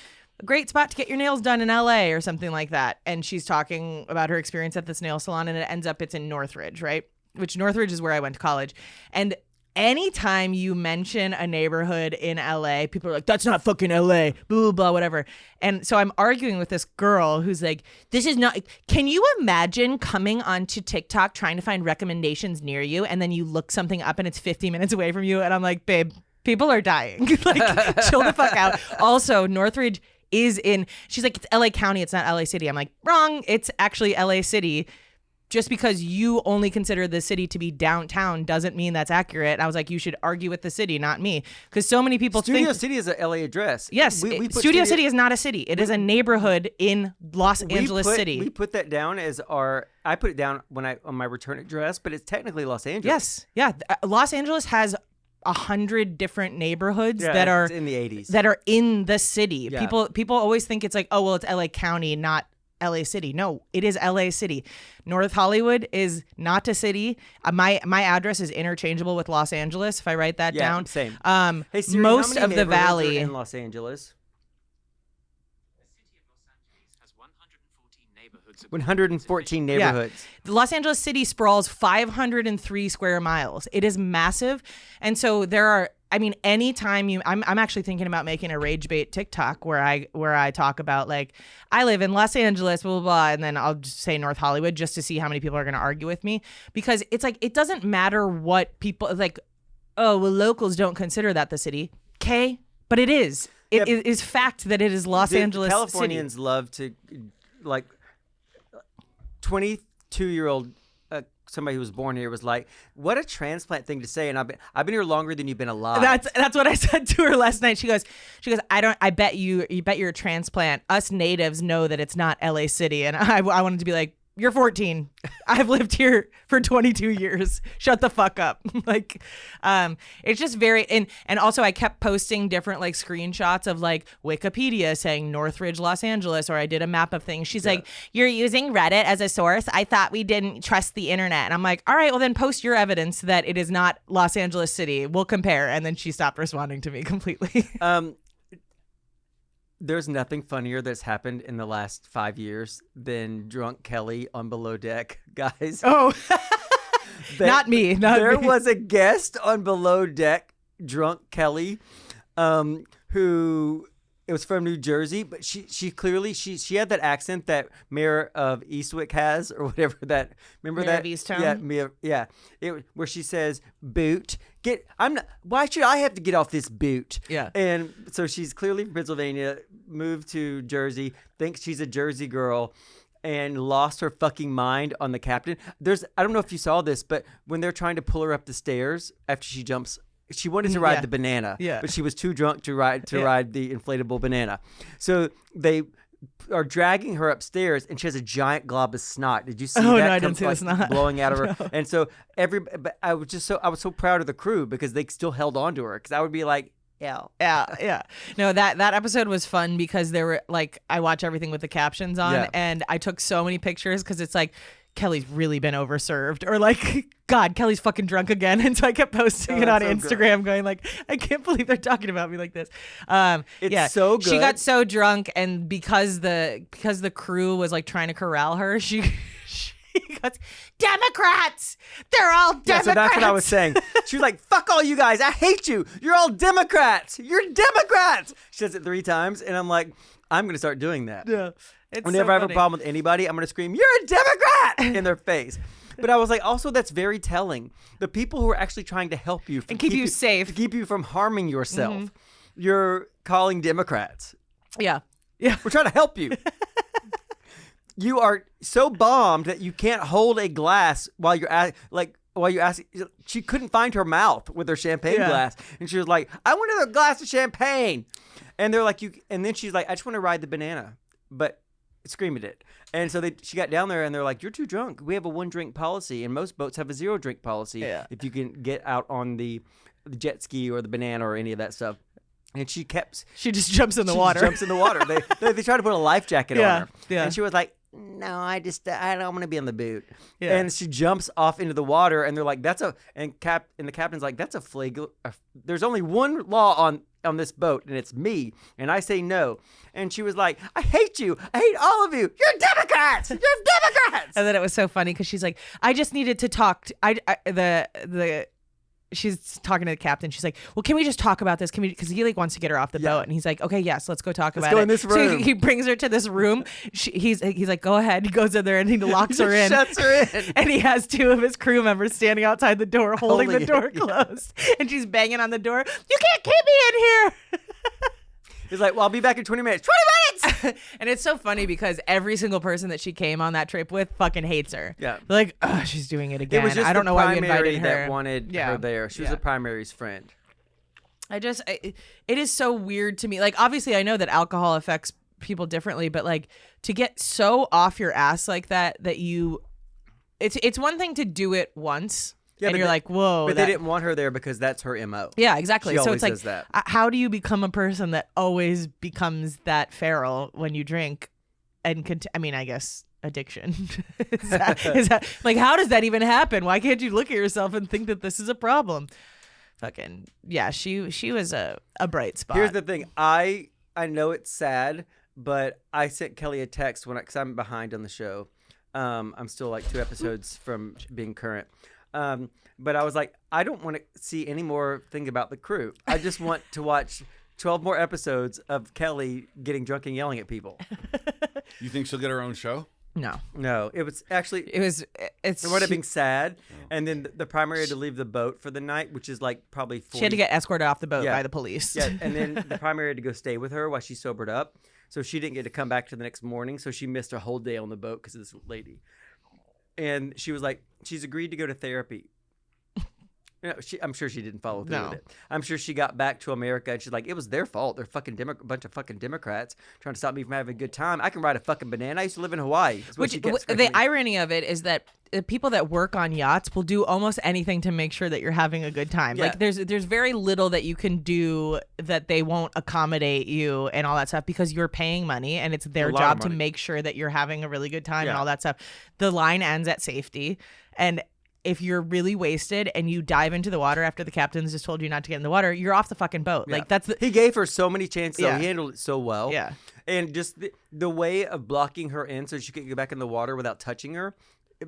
a great spot to get your nails done in LA or something like that. And she's talking about her experience at this nail salon, and it ends up it's in Northridge, right? Which Northridge is where I went to college. And anytime you mention a neighborhood in LA, people are like, that's not fucking LA, blah, blah, blah, whatever. And so I'm arguing with this girl who's like, this is not, can you imagine coming onto TikTok trying to find recommendations near you, and then you look something up and it's 50 minutes away from you? And I'm like, babe, people are dying. Like, chill the fuck out. Also, Northridge is in, she's like, it's LA County, it's not LA City. I'm like, wrong, it's actually LA City. Just because you only consider the city to be downtown doesn't mean that's accurate. And I was like, you should argue with the city, not me. Because so many people Studio think City is a LA address. yes, We put Studio City is not a city. It is a neighborhood in Los Angeles City. We put that down as I put it down on my return address, but it's technically Los Angeles. Yes, yeah. Los Angeles has 100 different neighborhoods Yeah, that are it's in the 80s. that are in the city. Yeah. People always think it's like, oh well, it's LA County, not LA City. No, it is LA City. North Hollywood is not a city. My address is interchangeable with Los Angeles if I write that Yeah, down. same. Hey, Siri, most how many of the neighborhoods are valley in Los Angeles. Has 114 neighborhoods. 114 neighborhoods. The Los Angeles City sprawls 503 square miles. It is massive. And so there are, I mean, anytime I'm actually thinking about making a rage bait TikTok where I talk about like, I live in Los Angeles, blah, blah, blah. And then I'll just say North Hollywood just to see how many people are going to argue with me, because it's like, it doesn't matter what people like. Oh, well, locals don't consider that the city. Okay. But it is. It is fact that it is Los Angeles Californians City. love to, like, 22-year-old somebody who was born here was like, what a transplant thing to say. And I've been here longer than you've been alive. That's what I said to her last night. She goes, I bet you're a transplant. Us natives know that it's not LA City. And I wanted to be like, you're 14. I've lived here for 22 years. Shut the fuck up. Like, it's just very, and also I kept posting different like screenshots of like Wikipedia saying Northridge, Los Angeles, or I did a map of things. She's like, you're using Reddit as a source. I thought we didn't trust the internet. And I'm like, all right, well then post your evidence that it is not Los Angeles City. We'll compare. And then she stopped responding to me completely. There's nothing funnier that's happened in the last 5 years than Drunk Kelly on Below Deck, guys. Oh, not me. There was a guest on Below Deck, Drunk Kelly, who it was from New Jersey, but she clearly she had that accent that Mayor of Eastwick has, or whatever that. Remember Mayor that? of Easttown? Yeah, yeah. Where she says boot. Why should I have to get off this boot? Yeah. And so she's clearly from Pennsylvania, moved to Jersey, thinks she's a Jersey girl, and lost her fucking mind on the captain. I don't know if you saw this, but when they're trying to pull her up the stairs after she jumps, she wanted to ride the banana, but she was too drunk to ride the inflatable banana. So they are dragging her upstairs, and she has a giant glob of snot. Did you see that? No, I didn't see the snot. Blowing out of her. And so but I was so proud of the crew because they still held on to her, because I would be like, Yeah. No, that episode was fun because there were like I watch everything with the captions on, and I took so many pictures because it's like Kelly's really been overserved, or like God, Kelly's fucking drunk again, and so I kept posting it on Instagram, going like, I can't believe they're talking about me like this. It's so good. She got so drunk, and because the crew was like trying to corral her, she goes, Democrats! They're all Democrats! Yeah, so that's what I was saying. She was like, fuck all you guys. I hate you. You're all Democrats. You're Democrats. She says it 3 times, and I'm like, I'm going to start doing that. Yeah. Whenever I have a problem with anybody, I'm going to scream, you're a Democrat! in their face. But I was like, also, that's very telling. The people who are actually trying to help you. And keep you safe. To keep you from harming yourself. You're calling Democrats. Yeah. We're trying to help you. You are so bombed that you can't hold a glass while you're asking. She couldn't find her mouth with her champagne glass, and she was like, "I want another glass of champagne." And they're like, "You." And then she's like, "I just want to ride the banana," but screaming it. And so she got down there, and they're like, "You're too drunk. We have a 1-drink policy, and most boats have a 0-drink policy. If you can get out on the jet ski or the banana or any of that stuff." And she just jumps in the water. Jumps in the water. They tried to put a life jacket on her. Yeah. And she was like, no, I don't want to be on the boot. Yeah. And she jumps off into the water, and they're like, and the captain's like, that's a flagrant. There's only one law on this boat, and it's me. And I say no. And she was like, I hate you. I hate all of you. You're Democrats. You're Democrats. And then it was so funny because she's like, I just needed to talk. She's talking to the captain. She's like, well, can we just talk about this? Can we? Because he like wants to get her off the boat, and he's like, okay, yes, let's go talk about it. Let's go in this room. So he brings her to this room. He's like, go ahead. He goes in there and he locks her in. Shuts her in. And he has 2 of his crew members standing outside the door, holding the door closed. And she's banging on the door. You can't keep me in here. He's like, well, I'll be back in 20 minutes. 20 minutes! And it's so funny because every single person that she came on that trip with fucking hates her. Yeah. They're like, oh, she's doing it again. It was just I don't know why we invited her. that wanted her there. She was the primary's friend. It is so weird to me. Like, obviously, I know that alcohol affects people differently, but like to get so off your ass like that it's one thing to do it once. Yeah, and you're like, whoa. But they didn't want her there because that's her MO. Yeah, exactly. She so always it's like, does that. How do you become a person that always becomes that feral when you drink? And I guess addiction. is that like, how does that even happen? Why can't you look at yourself and think that this is a problem? Fucking yeah, she was a bright spot. Here's the thing. I know it's sad, but I sent Kelly a text because I'm behind on the show. I'm still like 2 episodes from being current. But I was like, I don't want to see any more thing about the crew. I just want to watch 12 more episodes of Kelly getting drunk and yelling at people. You think she'll get her own show? No. It was actually. It wound up being sad, and then the primary had to leave the boat for the night, which is like probably 40. She had to get escorted off the boat by the police. Yeah, and then the primary had to go stay with her while she sobered up, so she didn't get to come back to the next morning. So she missed a whole day on the boat because of this lady. And she was like, she's agreed to go to therapy. I'm sure she didn't follow through with it. I'm sure she got back to America and she's like, it was their fault. They're fucking bunch of fucking Democrats trying to stop me from having a good time. I can ride a fucking banana. I used to live in Hawaii. The irony of it is that people that work on yachts will do almost anything to make sure that you're having a good time. Yeah. Like there's very little that you can do that they won't accommodate you and all that stuff because you're paying money and it's their job to make sure that you're having a really good time and all that stuff. The line ends at safety, and if you're really wasted and you dive into the water after the captain's just told you not to get in the water, you're off the fucking boat. Yeah. Like he gave her so many chances. He handled it so well. Yeah. And just the way of blocking her in so she could get back in the water without touching her,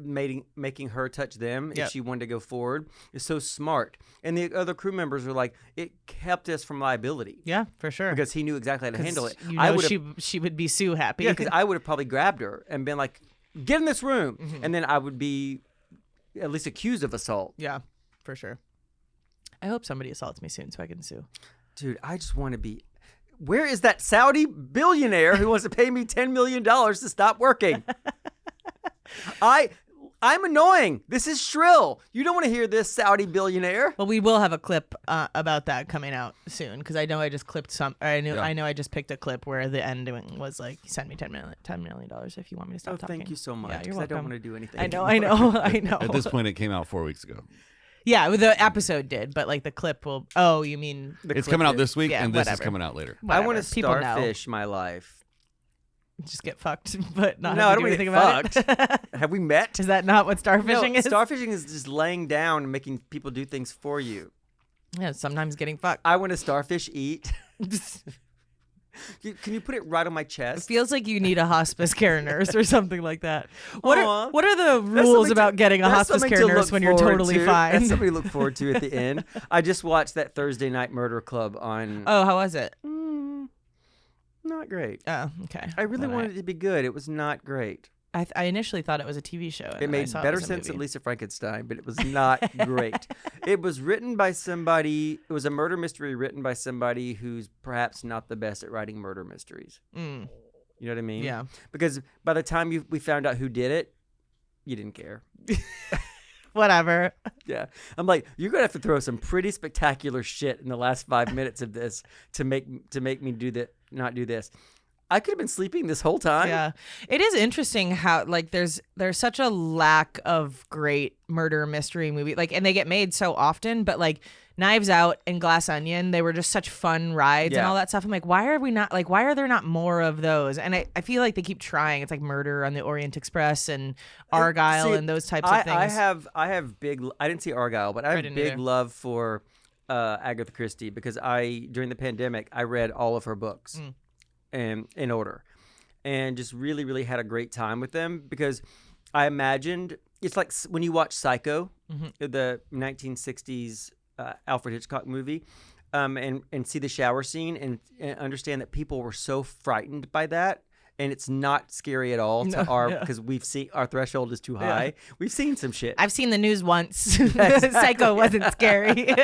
making her touch them if she wanted to go forward is so smart. And the other crew members are like, it kept us from liability. Yeah, for sure. Because he knew exactly how to handle it. You know, she would be so happy. Yeah, because I would have probably grabbed her and been like, get in this room. Mm-hmm. And then I would be at least accused of assault. Yeah, for sure. I hope somebody assaults me soon so I can sue. Dude, I just want to be... Where is that Saudi billionaire who wants to pay me $10 million to stop working? I'm annoying. This is shrill. You don't want to hear this, Saudi billionaire. Well, we will have a clip about that coming out soon because I know I just clipped some. I know I just picked a clip where the ending was like, "Send me $10 million if you want me to stop talking." Thank you so much. Yeah, you're welcome. I don't want to do anything. I know. At this point, it came out 4 weeks ago. Yeah, the episode did, but like the clip will. Oh, you mean It's coming out this week, Yeah, and this is whatever. coming out later. I want whatever. to People know. starfish my life. Just get fucked, but not No, have I to don't do want anything to get about fucked. it. Have we met? Is that not what starfishing No, is? starfishing is just laying down and making people do things for you. Yeah, sometimes getting fucked. I want to starfish eat. Can you put it right on my It chest? feels like you need a hospice care nurse or something like that. What Aw. are the That's rules something about getting a that's hospice something care to nurse look when you're forward totally to. fine? That's something to look forward to at the end. I just watched that Thursday Night Murder Club on. Oh, how was it? Not great. Oh, okay. I really Then wanted it to be good. It was not great. I initially thought it was a TV show. and It then I made saw better was a sense than movie. Lisa Frankenstein, but it was not great. It was written by somebody. It was a murder mystery written by somebody who's perhaps not the best at writing murder mysteries. Mm, You know what I mean? yeah. Because by the time we found out who did it, you didn't care. Whatever. Yeah. I'm like, you're gonna have to throw some pretty spectacular shit in the last 5 minutes of this to make me not do this. I could have been sleeping this whole time. Yeah. It is interesting how like there's such a lack of great murder mystery movie. Like, and they get made so often, but like Knives Out and Glass Onion, they were just such fun rides and Yeah. all that stuff. I'm like, why are there not more of those? And I feel like they keep trying. It's like Murder on the Orient Express and Argyle See, and those types of things. I have big. I didn't see Argyle, but I have didn't big either. love for Agatha Christie because during the pandemic I read all of her books and in order, and just really really had a great time with them because I imagined it's like when you watch Psycho, the 1960s Alfred Hitchcock movie. And see the shower scene and understand that people were so frightened by that. And it's not scary at all to because we've seen our threshold is too high. Yeah. We've seen some shit. I've seen the news once. Psycho wasn't scary.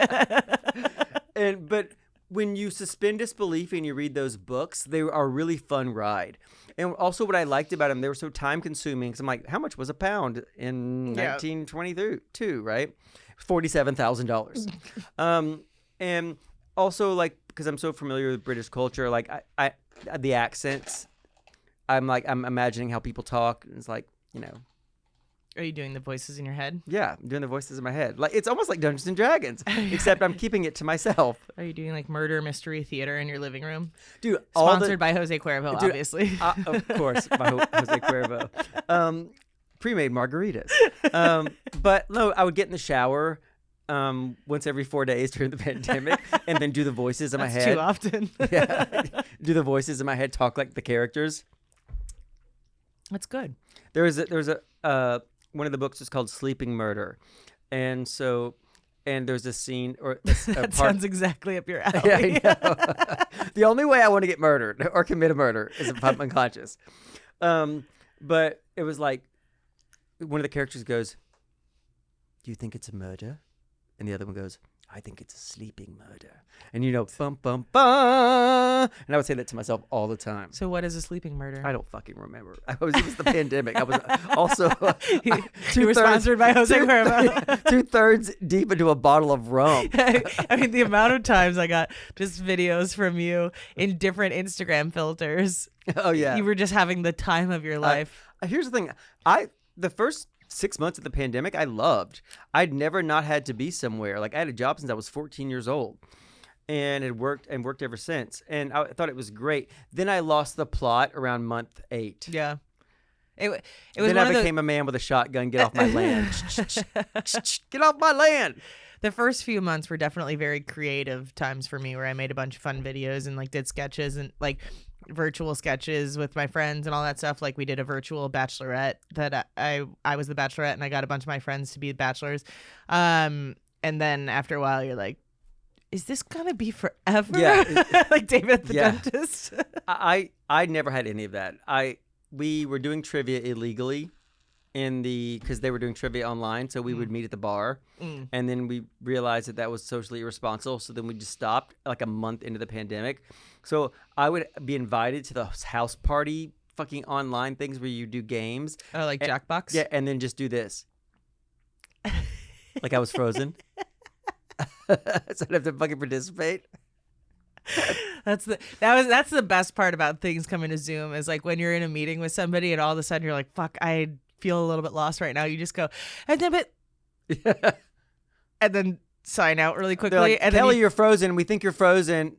But when you suspend disbelief and you read those books, they are a really fun ride. And also what I liked about them, they were so time consuming. Because I'm like, how much was a pound in 1922, right? $47,000. And also like, because I'm so familiar with British culture, like I the accents, I'm imagining how people talk. And it's like, you know, Are you doing the voices in your head? yeah, I'm doing the voices in my head. Like it's almost like Dungeons and Dragons, except I'm keeping it to myself. Are you doing like murder mystery theater in your living room? Dude, Sponsored by Jose Cuervo, Dude, obviously. of course, by Jose Cuervo. Pre-made margaritas. But no, I would get in the shower once every 4 days during the pandemic, and then do the voices in my That's head. too often. Yeah, do the voices in my head, talk like the characters. That's good. There was a one of the books is called Sleeping Murder, and there's a scene or a That part. sounds exactly up your alley. Yeah, I know. The only way I want to get murdered or commit a murder is if I'm unconscious. But it was like one of the characters goes, "Do you think it's a murder?" And the other one goes, "I think it's a sleeping murder." And you know, bum bum bum. And I would say that to myself all the time. So what is a sleeping murder? I don't fucking remember. It was the pandemic. I was also You were sponsored by Jose Cuervo. 2/3 deep into a bottle of rum. I mean, the amount of times I got just videos from you in different Instagram filters. Oh yeah. You were just having the time of your life. Here's the thing. The first 6 months of the pandemic, I loved. I'd never not had to be somewhere. Like I had a job since I was 14 years old, and it worked ever since. And I thought it was great. Then I lost the plot around month 8. Yeah. It was Then one I of the, became a man with a shotgun. Get off my land. Get off my land. the first few months were definitely very creative times for me where I made a bunch of fun videos and like did sketches and like virtual sketches with my friends and all that stuff. Like we did a virtual bachelorette that I was the bachelorette and I got a bunch of my friends to be bachelors. And then after a while you're like, is this gonna be forever? Yeah. Like David the Yeah. dentist. I never had any of that. We were doing trivia illegally because they were doing trivia online, so we would meet at the bar, and then we realized that was socially irresponsible, so then we just stopped like a month into the pandemic. So I would be invited to the house party fucking online things where you do games. Oh, like Jackbox? Yeah, and then just do this. Like I was frozen. So I'd have to fucking participate. That's the best part about things coming to Zoom is like when you're in a meeting with somebody and all of a sudden you're like, fuck, I feel a little bit lost right now. You just go, and then but Yeah. and then sign out really quickly. They're like, and Kelly, then you're frozen. We think you're frozen.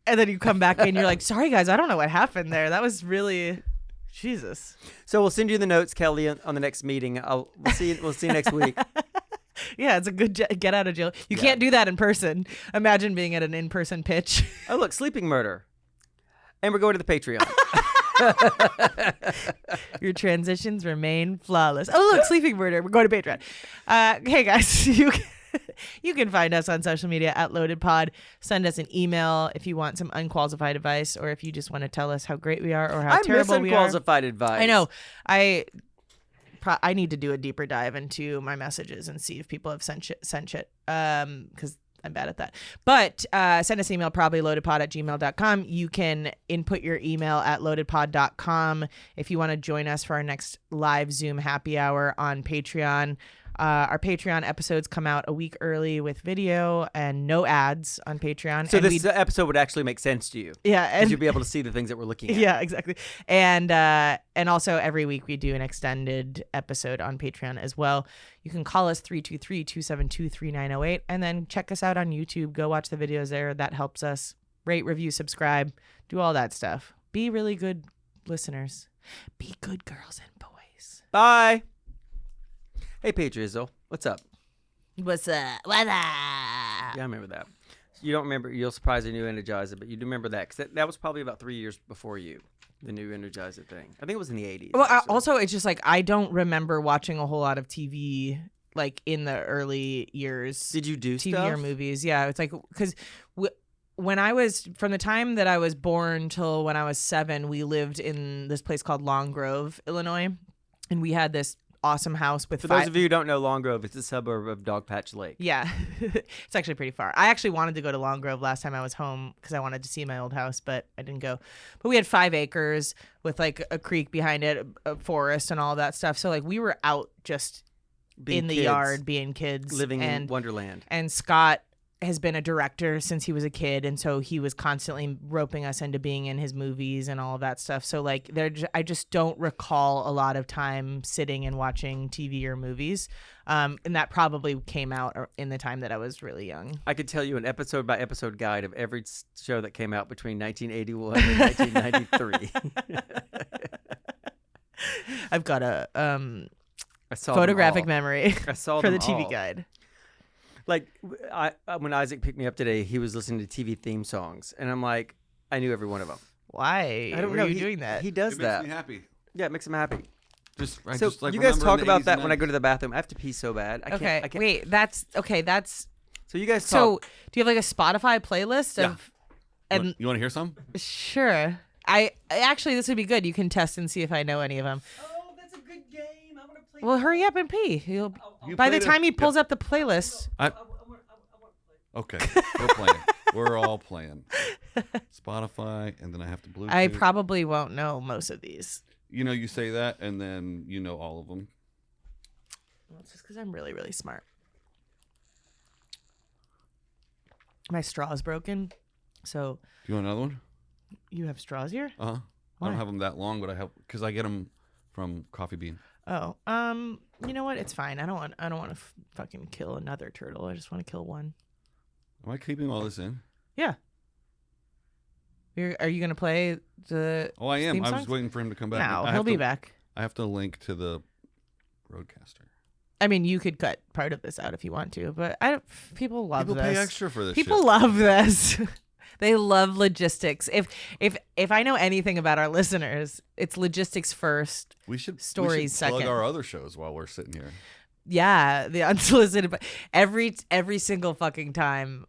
and then you come back and you're like, sorry guys, I don't know what happened there. That was really Jesus. So we'll send you the notes, Kelly, on the next meeting. We'll see you next week. Yeah, it's a good get out of jail. You can't do that in person. Imagine being at an in-person pitch. Oh, look, sleeping murder. And we're going to the Patreon. Your transitions remain flawless. Oh, look, sleeping murder. We're going to Patreon. Hey, guys, you can find us on social media at LoadedPod. Send us an email if you want some unqualified advice or if you just want to tell us how great we are or how terrible we are. I miss unqualified advice. I know. I need to do a deeper dive into my messages and see if people have sent shit because I'm bad at that. But send us an email, probably loadedpod@gmail.com. You can input your email at loadedpod.com if you want to join us for our next live Zoom happy hour on Patreon. Our Patreon episodes come out a week early with video and no ads on Patreon. So this episode would actually make sense to you. Yeah, and you'd be able to see the things that we're looking at. Yeah, exactly. And also every week we do an extended episode on Patreon as well. You can call us 323-272-3908 and then check us out on YouTube. Go watch the videos there. That helps us. Rate, review, subscribe, do all that stuff. Be really good listeners. Be good girls and boys. Bye. Hey, Pedro, what's up? What's up? What's up? Yeah, I remember that. You don't remember, you'll surprise the new Energizer, but you do remember that because that was probably about 3 years before you, the new Energizer thing. I think it was in the 80s. Well, also, it's just like I don't remember watching a whole lot of TV like in the early years. Did you do TV stuff? or movies? Yeah, it's like because when I was from the time that I was born till when I was 7, we lived in this place called Long Grove, Illinois, and we had this awesome house with For those of you who don't know, Long Grove, it's a suburb of Dogpatch Lake. Yeah, it's actually pretty far. I actually wanted to go to Long Grove last time I was home because I wanted to see my old house, but I didn't go. But we had 5 acres with like a creek behind it, a forest and all that stuff. So like we were out just Being in the kids, yard being kids. living in Wonderland. And Scott has been a director since he was a kid, and so he was constantly roping us into being in his movies and all of that stuff. So like I just don't recall a lot of time sitting and watching TV or movies, and that probably came out in the time that I was really young. I could tell you an episode by episode guide of every show that came out between 1981 and 1993. I've got a I saw photographic memory I saw for them the TV all. guide. Like when Isaac picked me up today, he was listening to TV theme songs, and I'm like, I knew every one of them. Why? I don't were know. you doing that? He does It that. makes me happy. Yeah, it makes him happy. I So just, like, you guys remember talk in the about 80s that and when I go 90s. to the bathroom. I have to pee so bad. I can't. Wait, that's So you guys so. talk. Do you have like a Spotify playlist Yeah. of? And You want to hear some? sure, I actually this would be good. You can test and see if I know any of them. Oh, that's a good game. I want to play. Well, hurry up and pee. You By the played it? time he pulls up the playlist, Okay, we're playing. We're all playing. Spotify, and then I have to Bluetooth. I probably won't know most of these. You know, you say that, and then you know all of them. Well, it's just because I'm really, really smart. My straw is broken, so Do you want another one? you have straws here. Uh huh. I Why? don't have them that long, but I have because I get them from Coffee Bean. Oh, you know what? It's fine. I don't want to fucking kill another turtle. I just want to kill one. Am I keeping all this in? Yeah. Are you gonna play the? Oh, I am. theme I was songs? waiting for him to come back. No, I he'll have be to- back. I have to link to the Roadcaster. I mean, you could cut part of this out if you want to, but people love People this. pay extra for this. People shit. love this. They love logistics. If I know anything about our listeners, it's logistics first. We should stories plug second. our other shows while we're sitting here. Yeah, the unsolicited. But every single fucking time,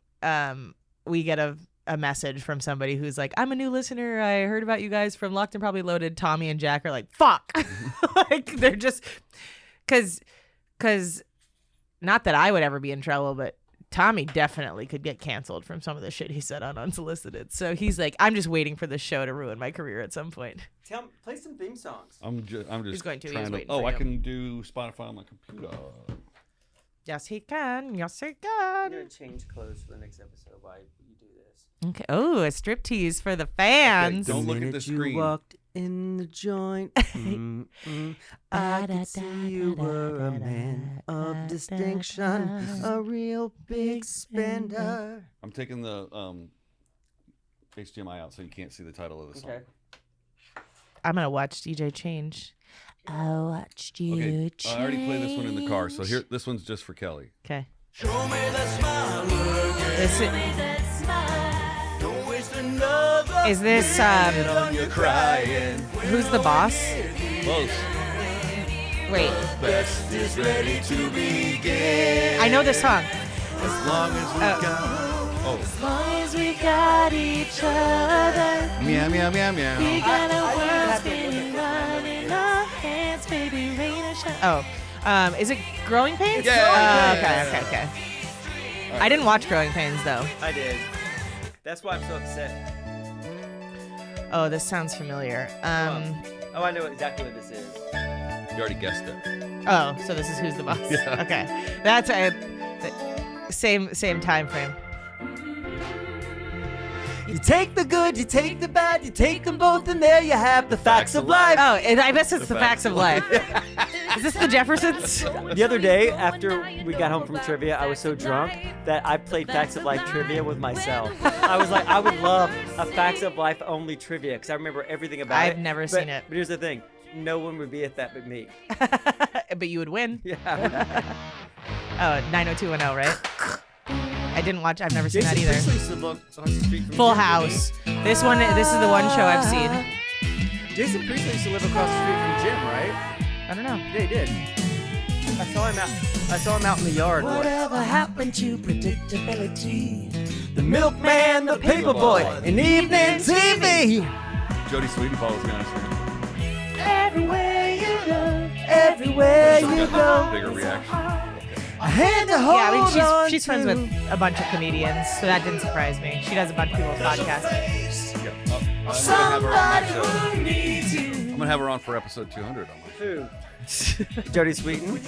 we get a message from somebody who's like, "I'm a new listener. I heard about you guys from Locked and Probably Loaded." Tommy and Jack are like, "Fuck," like they're just because not that I would ever be in trouble, but Tommy definitely could get canceled from some of the shit he said on Unsolicited. So he's like, I'm just waiting for this show to ruin my career at some point. Play some theme songs. I'm just He's going to. He's trying waiting Oh, for I you. can do Spotify on my computer. Yes, he can. Yes, he I'm can. gonna change clothes for the next episode while you do this. Okay. Oh, a striptease for the fans. Don't The look at minute the you screen. walked in the joint. I could see you were a man of distinction, a real big spender. I'm taking the HDMI out so you can't see the title of the song. Okay. I'm gonna watch DJ change. I watched you Okay, change. I already played this one in the car, so here, this one's just for Kelly. Okay. Show me that smile again. This Don't waste another is this You're crying. who's the boss? Close. Wait, best is ready to begin. I know this song. As long as we got. Oh. As long as we got each other, Meow, meow, meow, meow. we got a world spinning round in our hands, baby, rain or shine. Oh, is it Growing Pains? Yeah. Okay. I didn't watch Growing Pains though. I did. That's why I'm so upset. Oh, this sounds familiar. Oh, I know exactly what this is. You already guessed it. Oh, so this is Who's the Boss? Yeah. Okay, that's same time frame. You take the good, you take the bad, you take them both, and there you have the facts of life. Oh, I guess it's the facts of life. Is this the Jeffersons? The other day, after we got home from trivia, I was so drunk that I played Facts of Life trivia with myself. I was like, I would love a Facts of Life only trivia because I remember everything about it. I've never seen it. But here's the thing. No one would be at that but me. But you would win. Yeah. Oh, 90210, right? I didn't watch. I've never seen that Jason either. Priestley used to look on the street from Full Jim, House. This is the one show I've seen. didn't he? Jason Priestley used to live across the street from Jim, right? I don't know. Yeah, he did. I saw him out in the yard. Whatever happened to predictability? The milkman, the paperboy, and evening TV. Jody Sweetenfall was going to sing. Everywhere you go, everywhere you go. Bigger reaction. A hand to hold Yeah, I mean she's on friends to. with a bunch of comedians, so that didn't surprise me. She does a bunch of people's podcasts. Yeah. I'm gonna have her on my show. I'm gonna have her on for episode 200 on my show. Who? Jody Sweeten.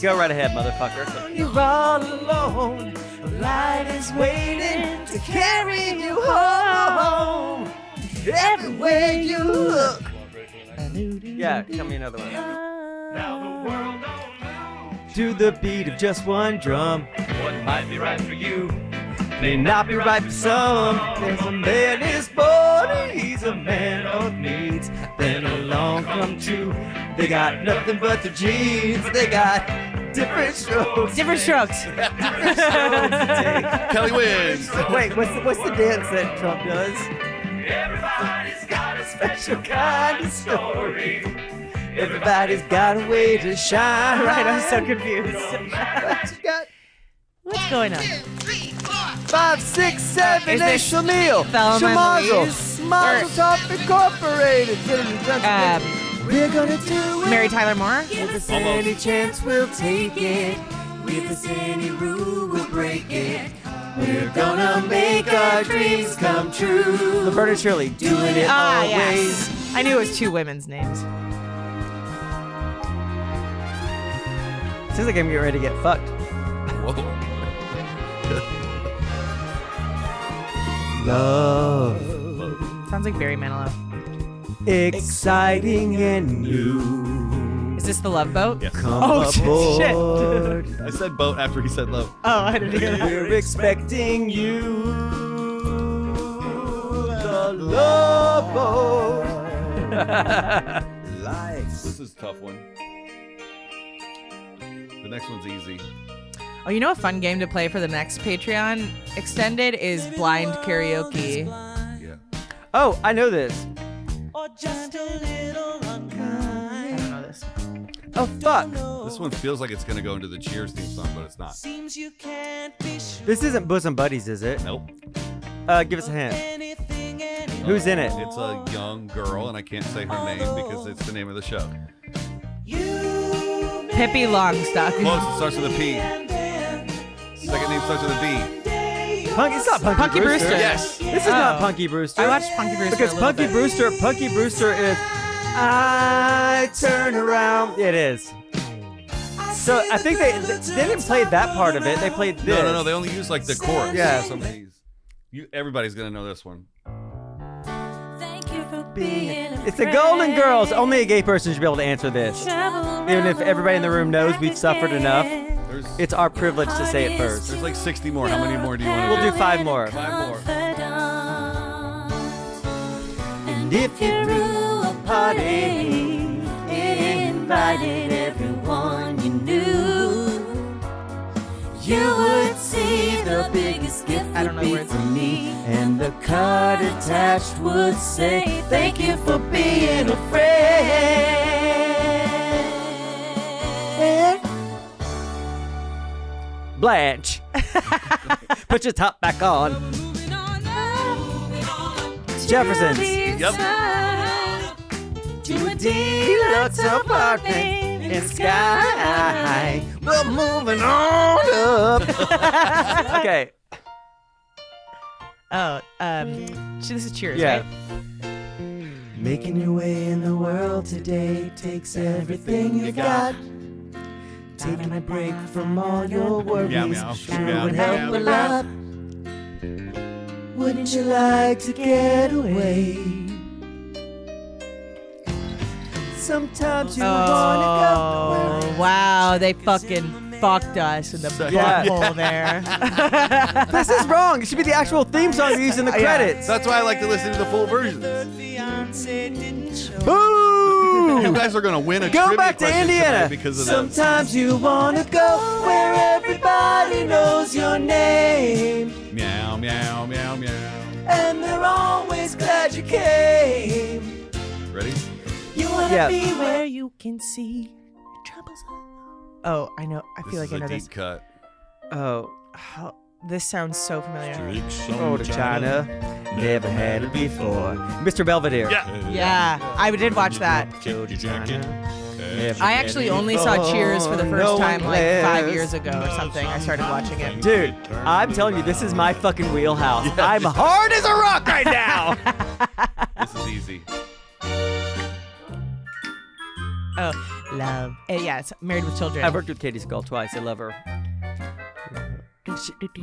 Go right ahead, motherfucker. You're all alone. The light is waiting to carry you home. Everywhere you look. Yeah, tell me another one. Now the world don't know To the beat of just one drum. what might be right for you. May not be right for some. There's a man is born, he's a man of needs. Then along come two. They got nothing but the jeans. They got different strokes. Different strokes. Kelly wins. Wait, what's the dance that Trump does? Everybody's got a Special kind of story. Everybody's got a way to shine. Right, I'm so confused. What you got? What's going on? 5, 6, 7, Is 8, this Shamil, Thelma and Shamazel, Louise? Mazel Tov Incorporated. We're gonna do it. Mary Tyler Moore? Give us any chance, we'll take it. Give us any rule, we'll break it. We're gonna make our dreams come true. Laverne and Shirley, doing it always. Yes. I knew it was two women's names. Seems like I'm getting ready to get fucked. Whoa. Love, Sounds like Barry Manilow. exciting and new. Is this the Love Boat? Yes. Come Oh, shit. aboard. I said boat after he said love. Oh, I didn't hear that. We're expecting you. The love boat. This is a tough one. The next one's easy. Oh, you know a fun game to play for the next Patreon extended is blind karaoke. Yeah. Oh, I know this. I don't know this. Oh, fuck. This one feels like it's gonna go into the Cheers theme song, but it's not. This isn't Bosom Buddies, is it? Nope. Give us a hint. Who's in it? It's a young girl, and I can't say her name because it's the name of the show. Pippi Longstocking. Close. It starts with a P. Second name starts with a B. It's not Punky, Punky Brewster. Yes. This is not Oh. Punky Brewster. I watched Punky Brewster Because a little Punky bit. Brewster is I turn around. It is. So I think they didn't play that part of it. They played this. No. They only use like the chorus. Yeah. Some of these. Everybody's gonna know this one. Thank you for being a It's the Golden Girls. Only a gay person should be able to answer this. Even if everybody in the room knows we've suffered enough, it's our privilege to say it first. There's like 60 more. How many more do you want to We'll do 5 more. 5 more. And if you threw a party, invited everyone you knew, you would see the biggest gift I don't know would be words. from me, and the card attached would say, thank you for being a friend. Blanche, put your top back on. Jefferson's. Yep. To a deluxe apartment in the sky. We're moving on up. Okay. Oh, this is Cheers, Yeah. right? Making your way in the world today takes everything you've got. Taking a break from all your worries Meow, meow. sure Meow, would meow, help a meow. lot. Wouldn't you like to get away? Sometimes you wanna go. Oh, wow. They fucking fucked us in the Yeah. butthole there. This is wrong. It should be the actual theme song we use in the Yeah. credits. That's why I like to listen to the full versions. Boo! You guys are going to win a Go trivia back to question tonight Indiana. because of that. Sometimes you wanna go where everybody knows your name, Meow, meow, meow, meow. and they're always glad you came. Ready? You wanna Yeah. be where you can see your troubles. Oh, I know. I This feel is like I a know deep this. cut. Oh, Oh, this sounds so familiar. oh, to China. Never had it before. Mr. Belvedere. Yeah. Yeah, I did watch that. I actually only saw Cheers for the first time like 5 years ago or something. I started watching it. Dude, I'm telling you, this is my fucking wheelhouse. I'm hard as a rock right now. This is easy. Oh, love. Yeah, it's Married with Children. I've worked with Katie Segal twice. I love her.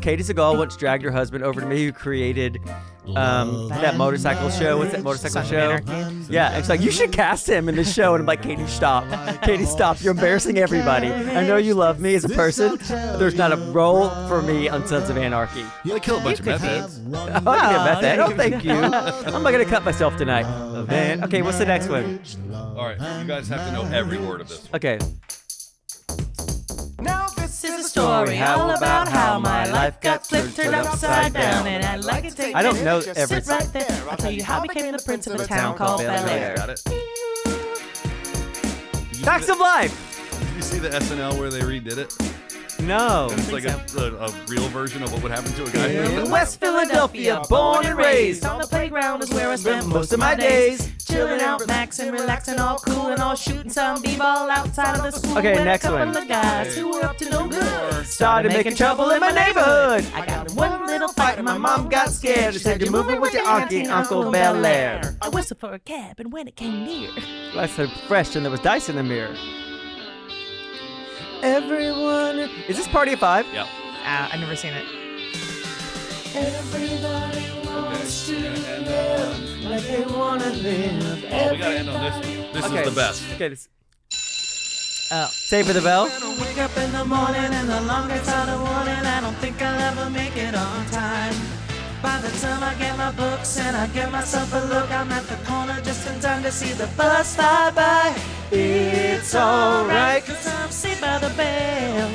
Katie Segal once dragged her husband over to me, who created that motorcycle show. What's that motorcycle Sons of show? Anarchy. Yeah, it's like, you should cast him in this show. And I'm like, Katie, stop. Katie, stop. You're embarrassing everybody. I know you love me as a person. But there's not a role for me on Sons of Anarchy. You like kill a bunch of meth heads. Oh, I can get meth head. Oh, thank you. I'm not going to cut myself tonight. Man. Okay, what's the next one? All right, you guys have to know every word of this. Okay. Now this is a story all about how my life got flipped, turned upside down, and I'd like to take I don't know Sit everything. right there. I'll tell you how I became the prince of a town called Bel Air. Got it? Did you see Facts the- of life. Did you see the SNL where they redid it? No. It's like a real version of what would happen to a guy who In West Philadelphia, born and raised. On the playground is where I spent Most of my days. chilling out, maxing, relaxing, all cool and all shooting some b-ball outside of the school. Okay, with next a couple one. of guys who were up to no good. Started making trouble in my neighborhood. I got in one little fight and my mom got scared. She said, "You're moving with your auntie and Uncle Bel Air." I whistled for a cab, and when it came near, I said fresh, and there was dice in the mirror. Everyone. Is this Party of Five? Yep. I've never seen it. everybody wants Okay, to we're gonna end live like they wanna live. Oh, we gotta end on this one. This Okay. is the best. Okay. This... Oh. Save for the bell. Wake up in the morning and the longest out of warning. I don't think I'll ever make it on time. By the time I get my books and I get myself a look, I'm at the corner just in time to see the bus fly by. It's alright, 'cause I'm saved by the bell.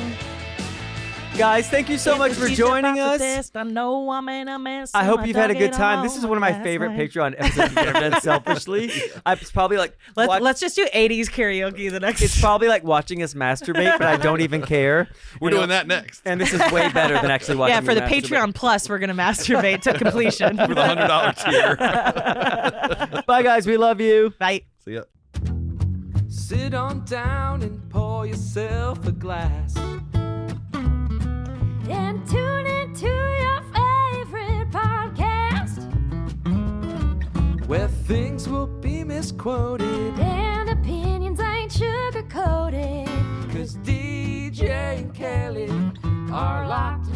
Guys, thank you so much for joining us. I know I'm in a mess. I and hope my you've had a dog good ate time. all This is one of my last favorite night. Patreon episodes we've ever done selfishly. It's probably like Let's just do 80s karaoke the next. it's probably like watching us masturbate, but I don't even care. We're You know, doing that next. And this is way better than actually watching. yeah, for me the masturbate. Patreon Plus, we're gonna masturbate to completion. For the $100 tier. Bye, guys. We love you. Bye. See ya. Sit on down and pour yourself a glass. And tune into your favorite podcast. Where things will be misquoted. And opinions ain't sugar coated. 'Cause DJ and Kelly are locked